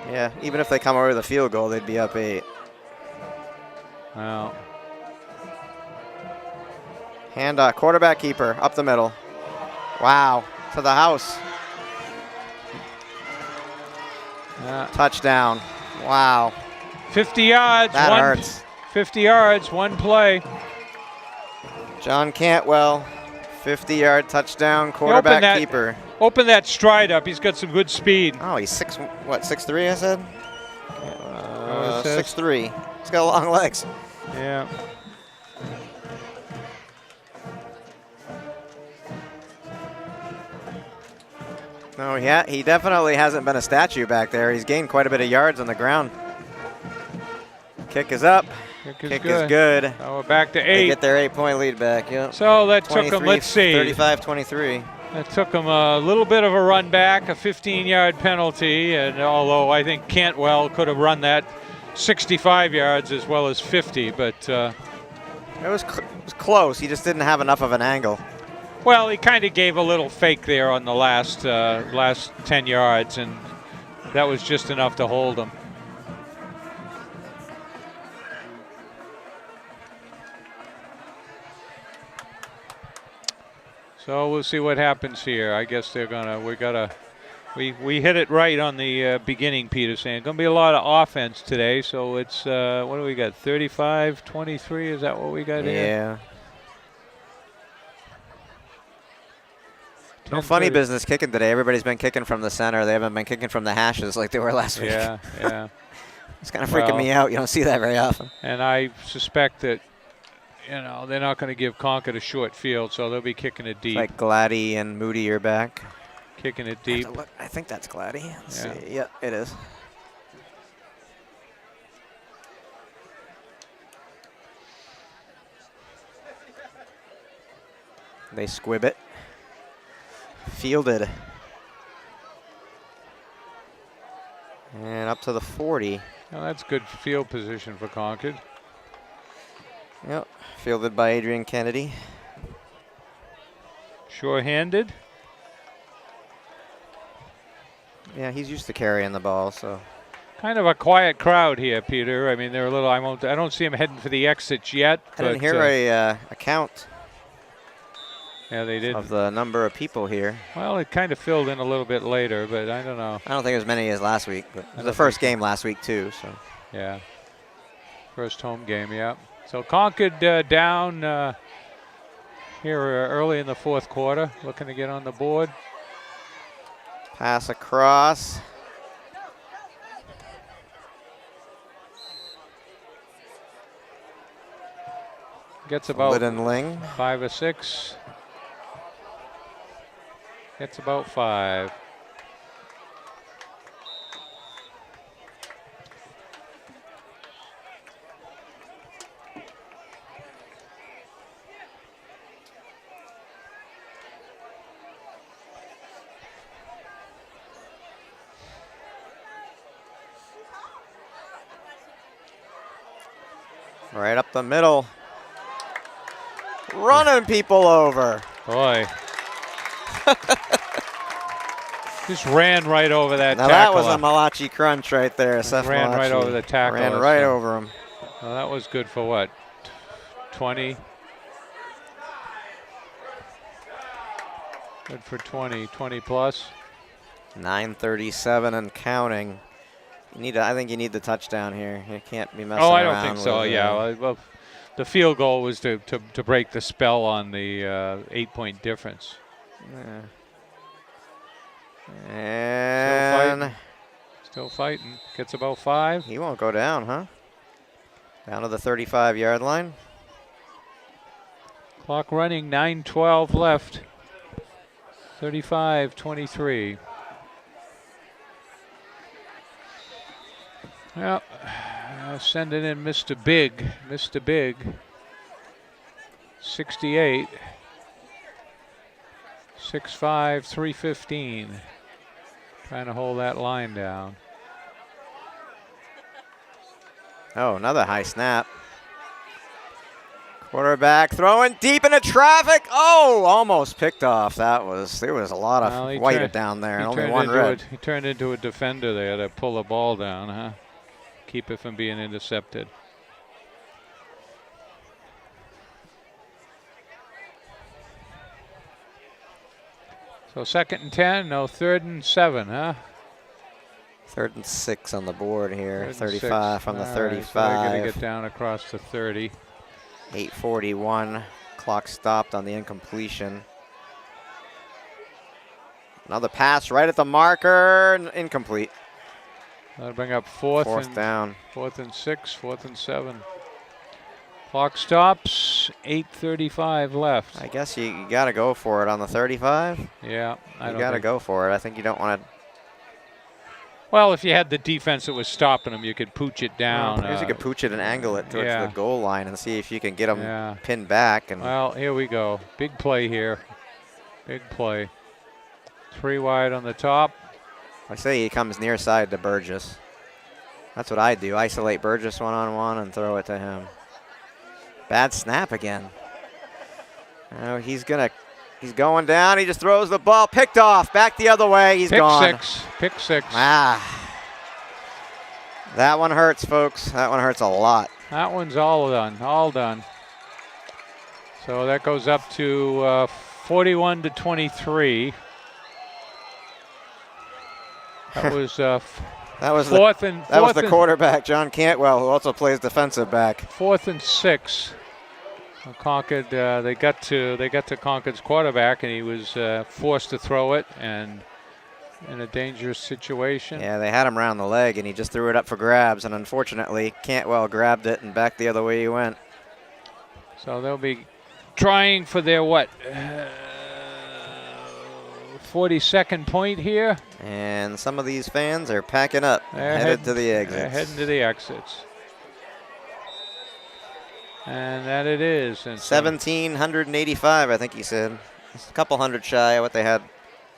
Yeah, even if they come away with a field goal, they'd be up 8. Well. Hand quarterback keeper up the middle. Wow, to the house. Touchdown. Wow. 50 yards. That hurts. 50 yards, one play. John Cantwell, 50-yard touchdown, quarterback keeper. Open that stride up. He's got some good speed. Oh, he's 6'3", I said? 6'3". He's got long legs. Yeah. No, yeah, he definitely hasn't been a statue back there. He's gained quite a bit of yards on the ground. Kick is up. Kick is good. So we're back to 8. They get their 8-point lead back. Yep. So that took them, let's see. 35-23. That took them a little bit of a run back, a 15-yard penalty, and although I think Cantwell could have run that 65 yards as well as 50, but it was close. He just didn't have enough of an angle. Well, he kind of gave a little fake there on the last 10 yards, and that was just enough to hold him. So we'll see what happens here. I guess they're we hit it right on the beginning, Peter, saying going to be a lot of offense today. So it's, what do we got, 35-23? Is that what we got here? Yeah. No funny business kicking today. Everybody's been kicking from the center. They haven't been kicking from the hashes like they were last week. Yeah, yeah. It's kind of freaking me out. You don't see that very often. And I suspect that, they're not going to give Concord a short field, so they'll be kicking it deep. Like Gladdy and Moody are back. Kicking it deep. I think that's Gladdy. Let's see. Yeah, it is. They squib it. Fielded. And up to the 40. Well, that's good field position for Concord. Yep. Fielded by Adrian Kennedy. Sure-handed. Yeah, he's used to carrying the ball, so. Kind of a quiet crowd here, Peter. I mean, they're a little. I don't see them heading for the exits yet. I didn't hear a count. Yeah, they did. Of the number of people here. Well, it kind of filled in a little bit later, but I don't know. I don't think as many as last week, but it was the first game last week too. So. Yeah. First home game, yeah. So Concord down here early in the fourth quarter, looking to get on the board. Pass across. Gets about Ling. 5 or 6. Gets about 5. Right up the middle. Running people over. Boy. Just ran right over that now tackler. That was a Malachi crunch right there. Seth ran Malachi right over the tackler. Ran right over him. Well, that was good for what? 20? Good for 20. 20 plus. 9:37 and counting. I think you need the touchdown here. You can't be messing around. Oh, I don't think so. Yeah. Well, the field goal was to break the spell on the 8-point difference. Yeah. And still fighting. Gets about 5. He won't go down, huh? Down to the 35-yard line. Clock running. 9:12 left. 35-23. Well, sending in Mr. Big. 68. 6'5", 315. Trying to hold that line down. Oh, another high snap. Quarterback throwing deep into traffic. Oh, almost picked off. There was a lot of white down there, and only one red. He turned into a defender there to pull the ball down, huh? Keep it from being intercepted. So 2nd and 10, no, 3rd and 7, huh? 3rd and 6 on the board here. 35 from the 35. Right, so they're going to get down across the 30. 8:41. Clock stopped on the incompletion. Another pass right at the marker. Incomplete. That'll bring up fourth down. 4th and 6, 4th and 7. Clock stops. 8:35 left. I guess you got to go for it on the 35. Yeah, you got to go for it. I think you don't want to. Well, if you had the defense that was stopping them, you could pooch it down. I guess you could pooch it and angle it towards the goal line and see if you can get them pinned back. And well, here we go. Big play here. Big play. 3 wide on the top. I say he comes near side to Burgess. That's what I do. Isolate Burgess one-on-one and throw it to him. Bad snap again. Oh, he's going down. He just throws the ball. Picked off. Back the other way. He's gone. Pick six. Ah. That one hurts, folks. That one hurts a lot. That one's all done. So that goes up to 41-23. That was the quarterback, John Cantwell, who also plays defensive back. 4th and 6. Concord, they got to Concord's quarterback, and he was forced to throw it, and in a dangerous situation. Yeah, they had him around the leg, and he just threw it up for grabs, and unfortunately, Cantwell grabbed it and back the other way he went. So they'll be trying for their 42nd point here. And some of these fans are packing up, headed to the exits. They're heading to the exits. And that it is. And 1,785, I think he said. It's a couple hundred shy of what they had.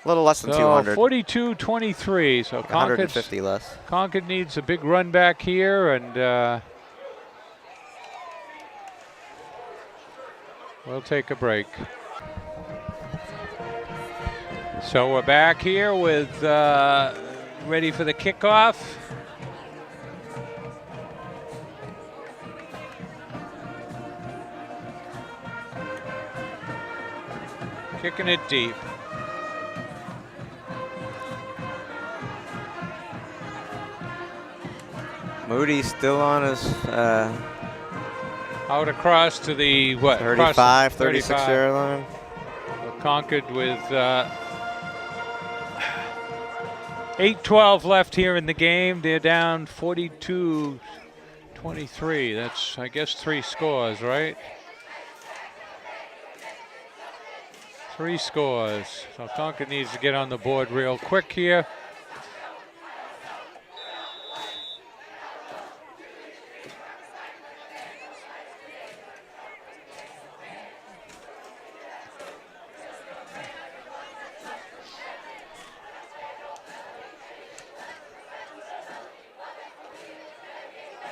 A little less than 200. 42-23. So like 150 less. Concord needs a big run back here, and we'll take a break. So we're back here with ready for the kickoff. Kicking it deep. Moody's still on his out across to the 35, 36 yard line. Concord with 8:12 left here in the game. They're down 42-23. That's, I guess, 3 scores, right? 3 scores. So Concord needs to get on the board real quick here.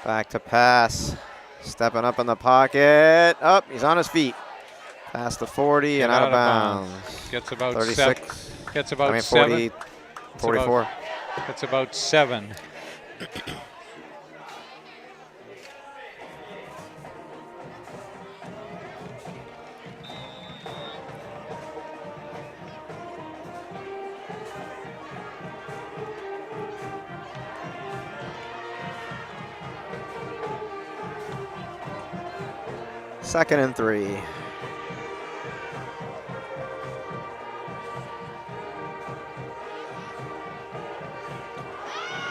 Back to pass. Stepping up in the pocket. Up, he's on his feet. Past the 40 and out of bounds. Gets about 36. 7. Gets about 40, 7. 44. That's about 7. Second and 3.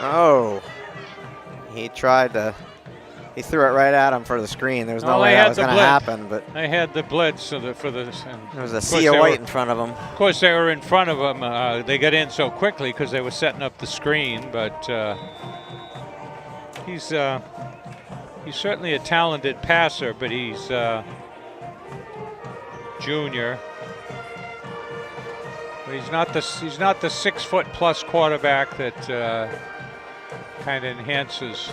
Oh, he tried to, he threw it right at him for the screen. There was no way that was going to happen, but they had the blitz for the. There was a sea of white in front of him. Of course, they were in front of him. They got in so quickly because they were setting up the screen, but he's certainly a talented passer, but he's junior. But he's not the 6-foot+ quarterback that kind of enhances.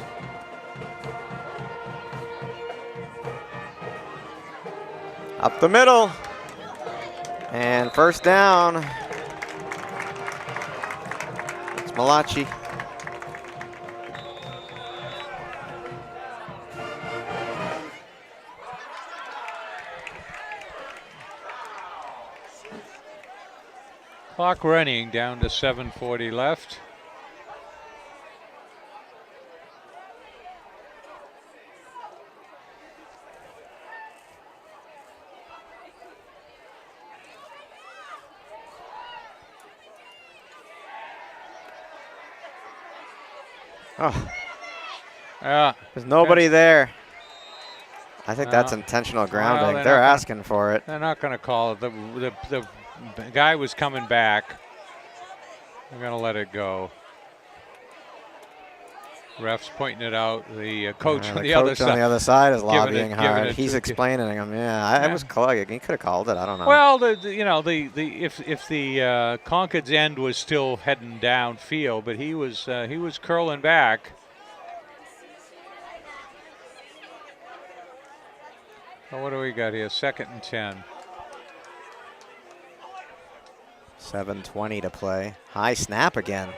Up the middle. And first down. It's Malachi. Clock running down to 7:40 left. Oh, yeah. There's nobody there. I think that's intentional grounding. Well, they're asking for it. They're not going to call it. The guy was coming back. They're going to let it go. Ref's pointing it out. The coach on the other side. On the other side is lobbying hard. He's explaining him. I was close. He could have called it. I don't know. Well, if the Concord's end was still heading downfield, but he was curling back. So what do we got here? 2nd and 10. 7:20 to play. High snap again.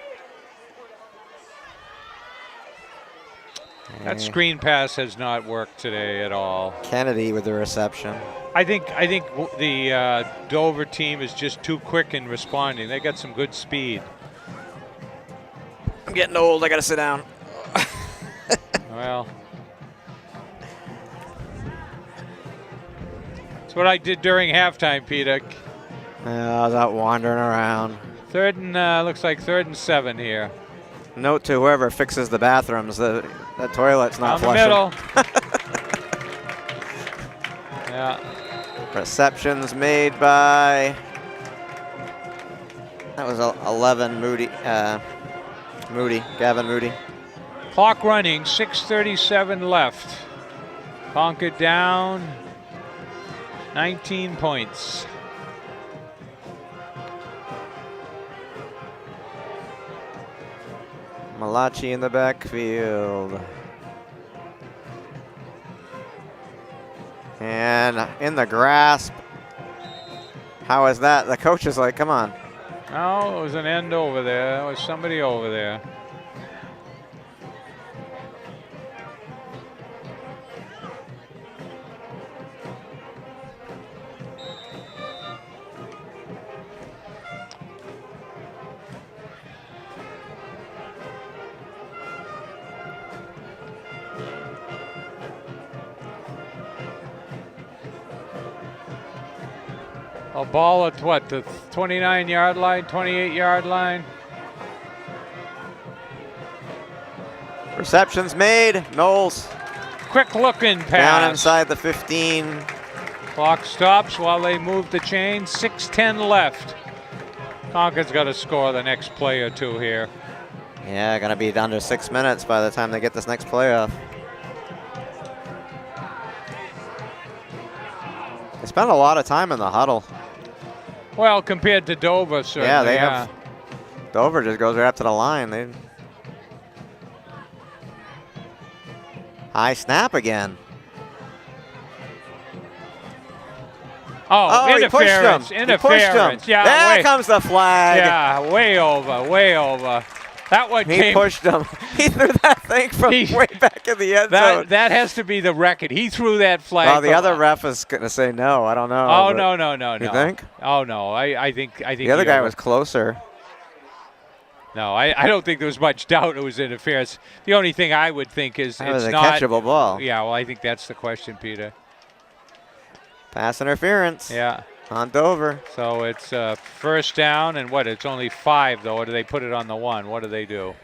That screen pass has not worked today at all. Kennedy with the reception. I think the Dover team is just too quick in responding. They got some good speed. I'm getting old. I got to sit down. Well, that's what I did during halftime, Peter. I was out wandering around. Looks like 3rd and 7 here. Note to whoever fixes the bathrooms, the toilet's not flushing. Down the middle. Yeah. Receptions made by, that was 11, Gavin Moody. Clock running, 6:37 left. Concord down 19 points. Malachi in the backfield. And in the grasp. How is that? The coach is like, come on. Oh, it was an end over there. There was somebody over there. A ball at what, the 29-yard line, 28-yard line? Receptions made. Knowles Quick looking pass. down inside the 15. Clock stops while they move the chain. 6:10 left. Concord's got to score the next play or two here. Yeah, gonna be under 6 minutes by the time they get this next play off. They spent a lot of time in the huddle. Well, compared to Dover, certainly. Yeah, they have. Dover just goes right up to the line. High snap again. Oh, he pushed him. interference. He pushed him. Yeah, there comes the flag. Yeah, way over, way over. That one He pushed him. He threw that thing from way back in the end zone. That has to be the record. He threw that flag. Well, the other ref is going to say no. I don't know. Oh, no. You think? Oh, no. I think the other guy was closer. No, I don't think there was much doubt it was interference. The only thing I would think is That was it's a not catchable ball. Yeah, well, I think that's the question, Peter. Pass interference. Yeah. On Dover. So it's first down, and what? It's only 5, though. Or do they put it on the 1? What do they do?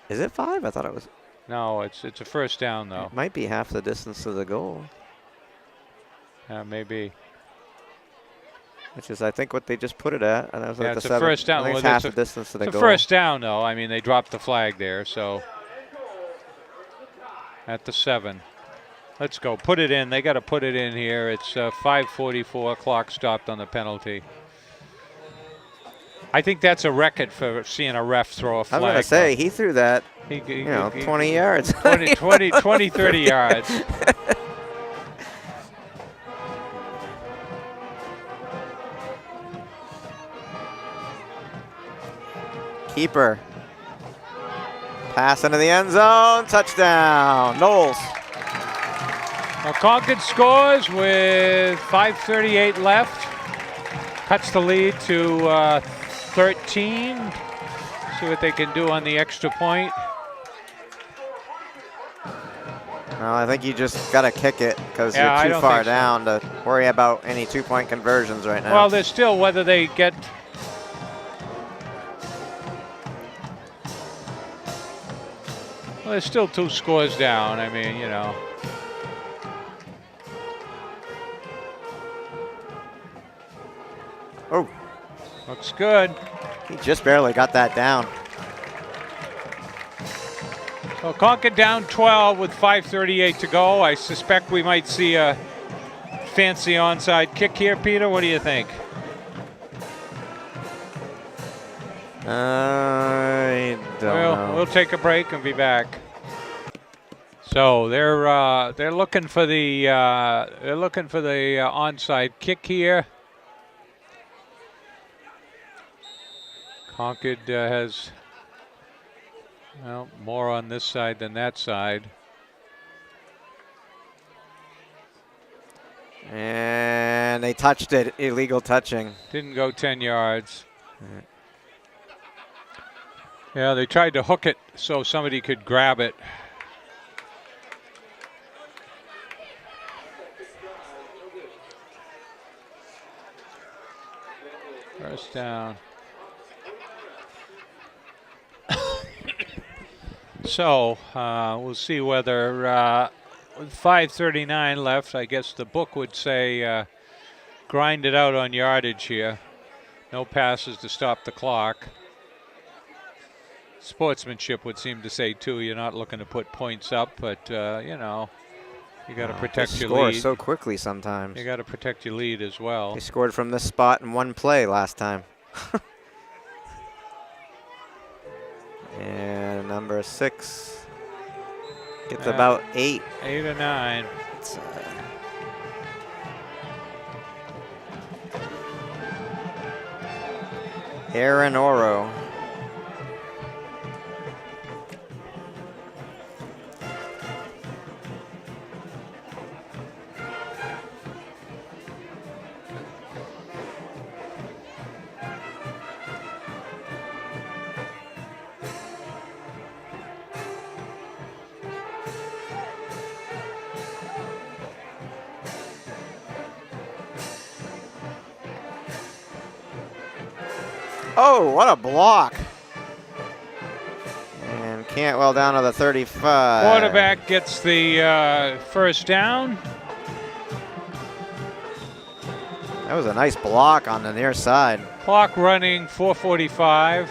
Is it 5? I thought it was. No, it's a first down, though. It might be half the distance to the goal. Maybe. Which is, I think, what they just put it at. And that was Yeah, like it's the a first down. I think Well, it's half that's the distance to the It's goal. a first down, though. I mean, they dropped the flag there, so at the 7. Let's go. Put it in. They got to put it in here. It's 5:44. Clock stopped on the penalty. I think that's a record for seeing a ref throw a flag. I was going to say, he threw that, 20 yards. 20, 30 yards. Keeper. Pass into the end zone. Touchdown. Knowles. Well, Concord scores with 5:38 left. Cuts the lead to 13. See what they can do on the extra point. Well, I think you just got to kick it because Yeah, you're too far down to worry about any two-point conversions right now. Well, there's still whether they get. Well, there's still 2 scores down. I mean, you know. Oh. Looks good. He just barely got that down. So Concord down 12 with 5:38 to go. I suspect we might see a fancy onside kick here, Peter. What do you think? I don't know. We'll take a break and be back. So they're looking for the onside kick here. Concord has more on this side than that side. And they touched it. Illegal touching. Didn't go 10 yards. Yeah, they tried to hook it so somebody could grab it. First down. So we'll see whether with 5:39 left, I guess the book would say grind it out on yardage here. No passes to stop the clock. Sportsmanship would seem to say, too, you're not looking to put points up, but, you know, You got to They protect your score lead. so quickly sometimes. You got to protect your lead as well. They scored from this spot in one play last time. And number 6 gets about 8. 8 or 9. It's, Aaron Oro. Oh, what a block. And Cantwell down to the 35. Quarterback gets the first down. That was a nice block on the near side. Clock running, 4:45.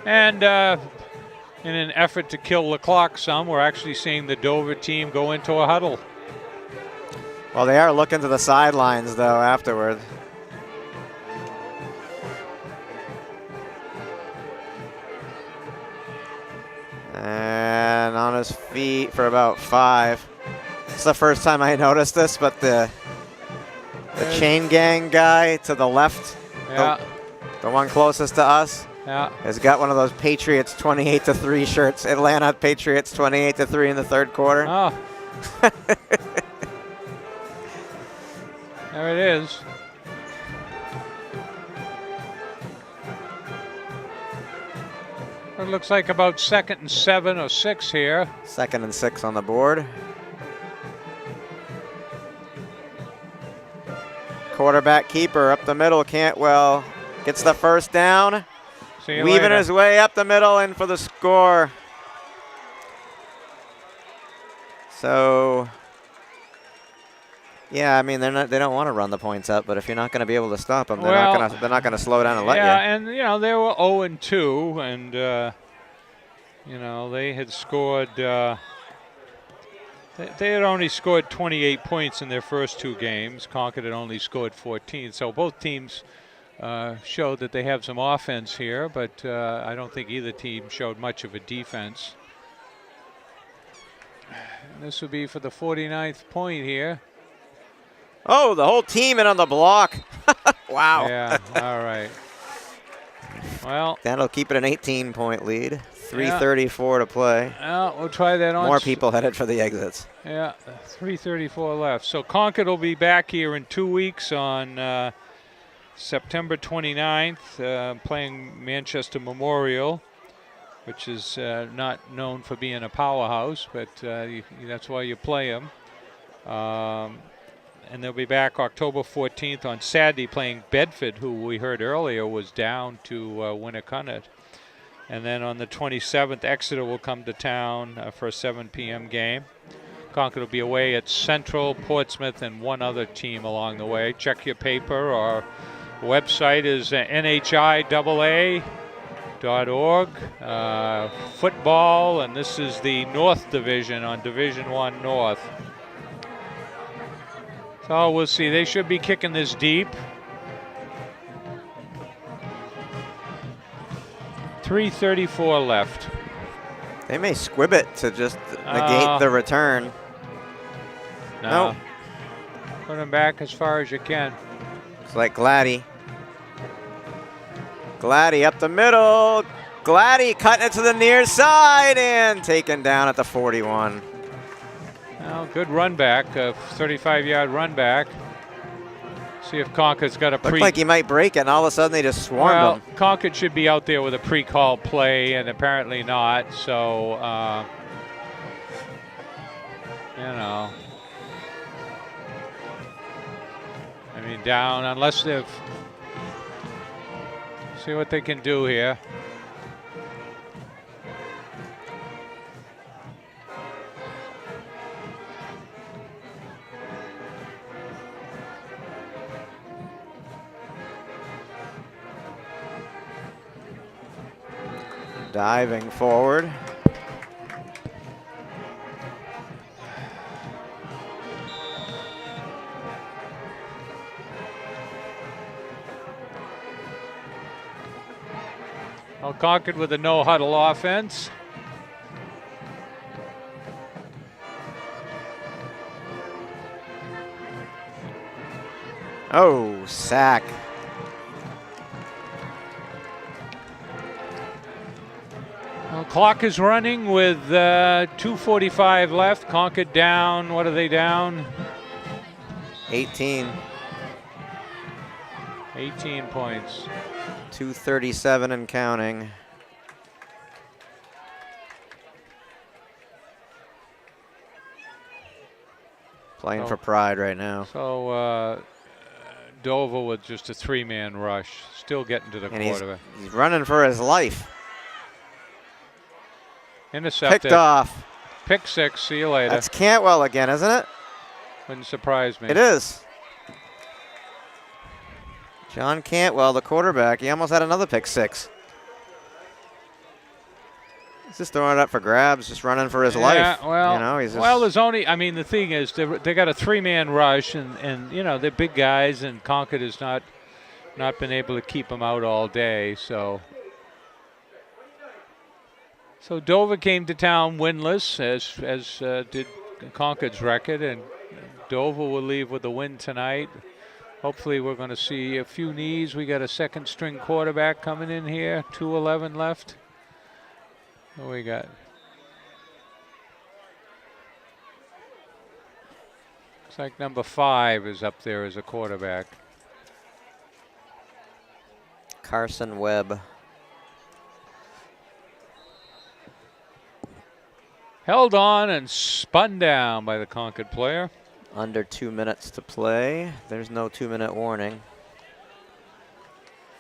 And in an effort to kill the clock some, we're actually seeing the Dover team go into a huddle. Well, they are looking to the sidelines, though, afterward. And on his feet for about 5. It's the first time I noticed this, but the chain gang guy to the left, Yeah, the one closest to us, yeah. has got one of those Patriots 28-3 shirts. Atlanta Patriots 28-3 in the third quarter. Oh. There it is. It looks like about 2nd and 7 or 6 here. 2nd and 6 on the board. Quarterback keeper up the middle. Cantwell gets the first down. See you Weaving later. his way up the middle in for the score. So, yeah, I mean they don't want to run the points up, but if you're not going to be able to stop them, they're not going to slow down and let you. Yeah, and you know they were 0-2, and you know they had scored. They had only scored 28 points in their first 2 games. Concord had only scored 14, so both teams showed that they have some offense here, but I don't think either team showed much of a defense. And this would be for the 49th point here. Oh, the whole team in on the block. Wow. Yeah, all right. Well, That'll keep it an 18-point lead. 3:34 to play. well, we'll try that on. More people headed for the exits. Yeah, 3:34 left. So Concord will be back here in 2 weeks on September 29th, playing Manchester Memorial, which is not known for being a powerhouse, but that's why you play them. And they'll be back October 14th on Saturday playing Bedford, who we heard earlier was down to Winnicott. And then on the 27th, Exeter will come to town for a 7 p.m. game. Concord will be away at Central, Portsmouth, and one other team along the way. Check your paper. Our website is NHIAA.org. Football, and this is the North Division on Division I North. So we'll see. They should be kicking this deep. 3:34 left. They may squib it to just negate the return. No. Nope. Put them back as far as you can. It's like Gladdy. Gladdy up the middle. Gladdy cutting it to the near side and taken down at the 41. Well, good run back, a 35-yard run back. See if Concord's got a Looked like he might break it, and all of a sudden they just swarmed him. Concord should be out there with a pre-called play, and apparently not. So, you know, I mean, down unless they've. See what they can do here. Diving forward. Well, Concord with a no-huddle offense. Oh, sack. Well, clock is running with 2:45 left. Concord down. What are they down? 18. 18 points. 2:37 and counting. Playing for pride right now. So Dover with just a 3-man rush, still getting to the And quarterback. he's running for his life. Intercepted. Picked off. Pick 6. See you later. That's Cantwell again, isn't it? Wouldn't surprise me. It is. John Cantwell, the quarterback. He almost had another pick 6. He's just throwing it up for grabs, just running for his life. Well, you know, he's just well, there's only. I mean, the thing is, they got a 3-man rush, and you know they're big guys, and Concord has not been able to keep them out all day. So Dover came to town winless, as did Concord's record, and Dover will leave with a win tonight. Hopefully, we're going to see a few knees. We got a second-string quarterback coming in here. 2:11 left. What do we got? Looks like number 5 is up there as a quarterback. Carson Webb. Held on and spun down by the Concord player. Under 2 minutes to play. There's no 2-minute warning.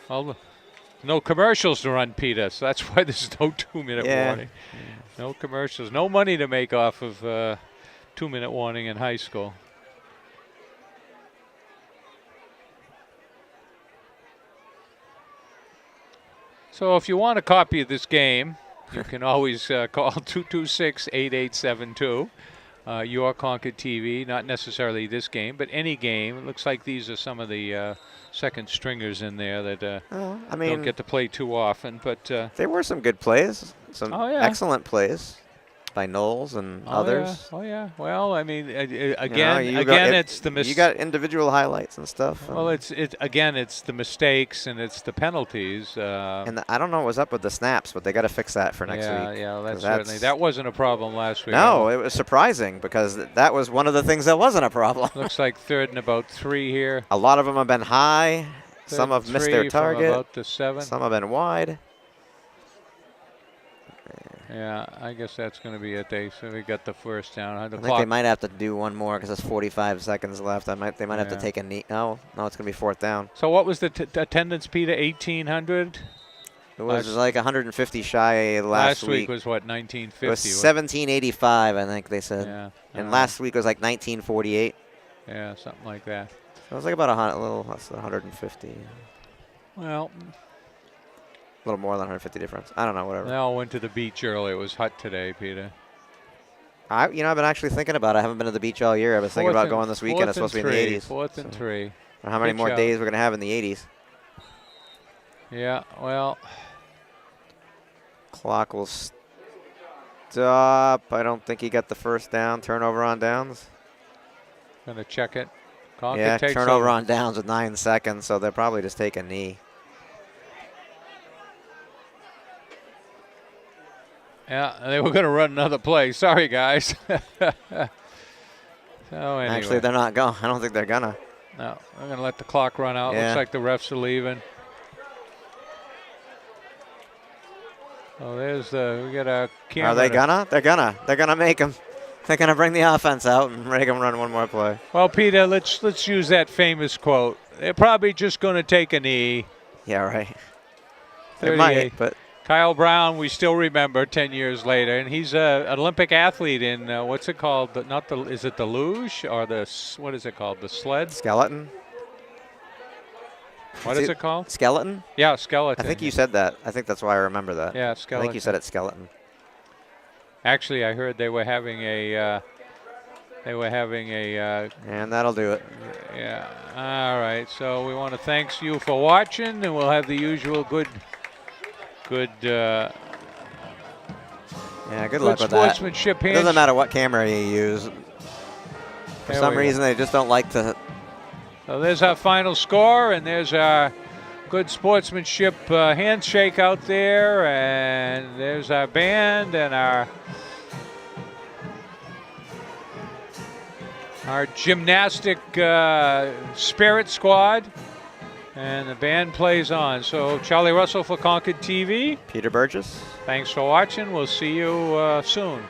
Well, no commercials to run, Peter, so that's why there's no 2-minute warning. No commercials. No money to make off of 2-minute warning in high school. So if you want a copy of this game, you can always call 226-8872. Your Concord TV, not necessarily this game, but any game. It looks like these are some of the second stringers in there that I mean, don't get to play too often. But there were some good plays, some excellent plays by Knowles and others. Yeah. Oh yeah. Well, I mean, again, it's the you got individual highlights and stuff. Well, it's the mistakes and it's the penalties. And I don't know what's up with the snaps, but they got to fix that for next week. Yeah, that wasn't a problem last week. No, it was surprising because that was one of the things that wasn't a problem. Looks like 3rd and about 3 here. A lot of them have been high. Some have missed their target. About the 7. Some have been wide. Yeah, I guess that's going to be it. So we got the first down. I think they might have to do one more because there's 45 seconds left. They might have to take a knee. No, it's going to be 4th down. So what was the attendance, Peter? 1,800. It was like 150 shy last week. Was what, 1950? It was 1785, I think they said. Yeah. And last week was like 1948. Yeah, something like that. So it was like about a little less than 150. Well, a little more than 150 difference. I don't know, whatever. They all went to the beach early. It was hot today, Peter. I've been actually thinking about it. I haven't been to the beach all year. I was thinking about going this weekend. It's supposed to be in the 80s. 4th and 3. Or how many more days we're going to have in the 80s. Yeah, well. Clock will stop. I don't think he got the first down. Turnover on downs. Going to check it. Concord takes turnover on downs with 9 seconds, so they'll probably just take a knee. Yeah, they were going to run another play. Sorry, guys. Anyway. Actually, they're not going. I don't think they're going to. No, they're going to let the clock run out. Looks like the refs are leaving. Oh, we got a camera. Are they gonna? They're gonna make them. They're gonna bring the offense out and make them run one more play. Well, Peter, let's use that famous quote. They're probably just going to take a knee. Yeah, right. They might, but. Kyle Brown, we still remember 10 years later, and he's an Olympic athlete in what's it called? Is it the luge or what is it called? The sled? Skeleton. What is it called? Skeleton? Yeah, skeleton. I think you said that. I think that's why I remember that. Yeah, I skeleton. think you said it's skeleton. Actually, I heard they were having a. And that'll do it. Yeah. All right. So we want to thank you for watching, and we'll have the usual good. Yeah, good Good luck with that. sportsmanship. It doesn't matter what camera you use. For some reason, they just don't like to. So there's our final score, and there's our good sportsmanship handshake out there, and there's our band and our gymnastic spirit squad, and the band plays on. So Charlie Russell for ConcordTV. Peter Burgess. Thanks for watching. We'll see you soon.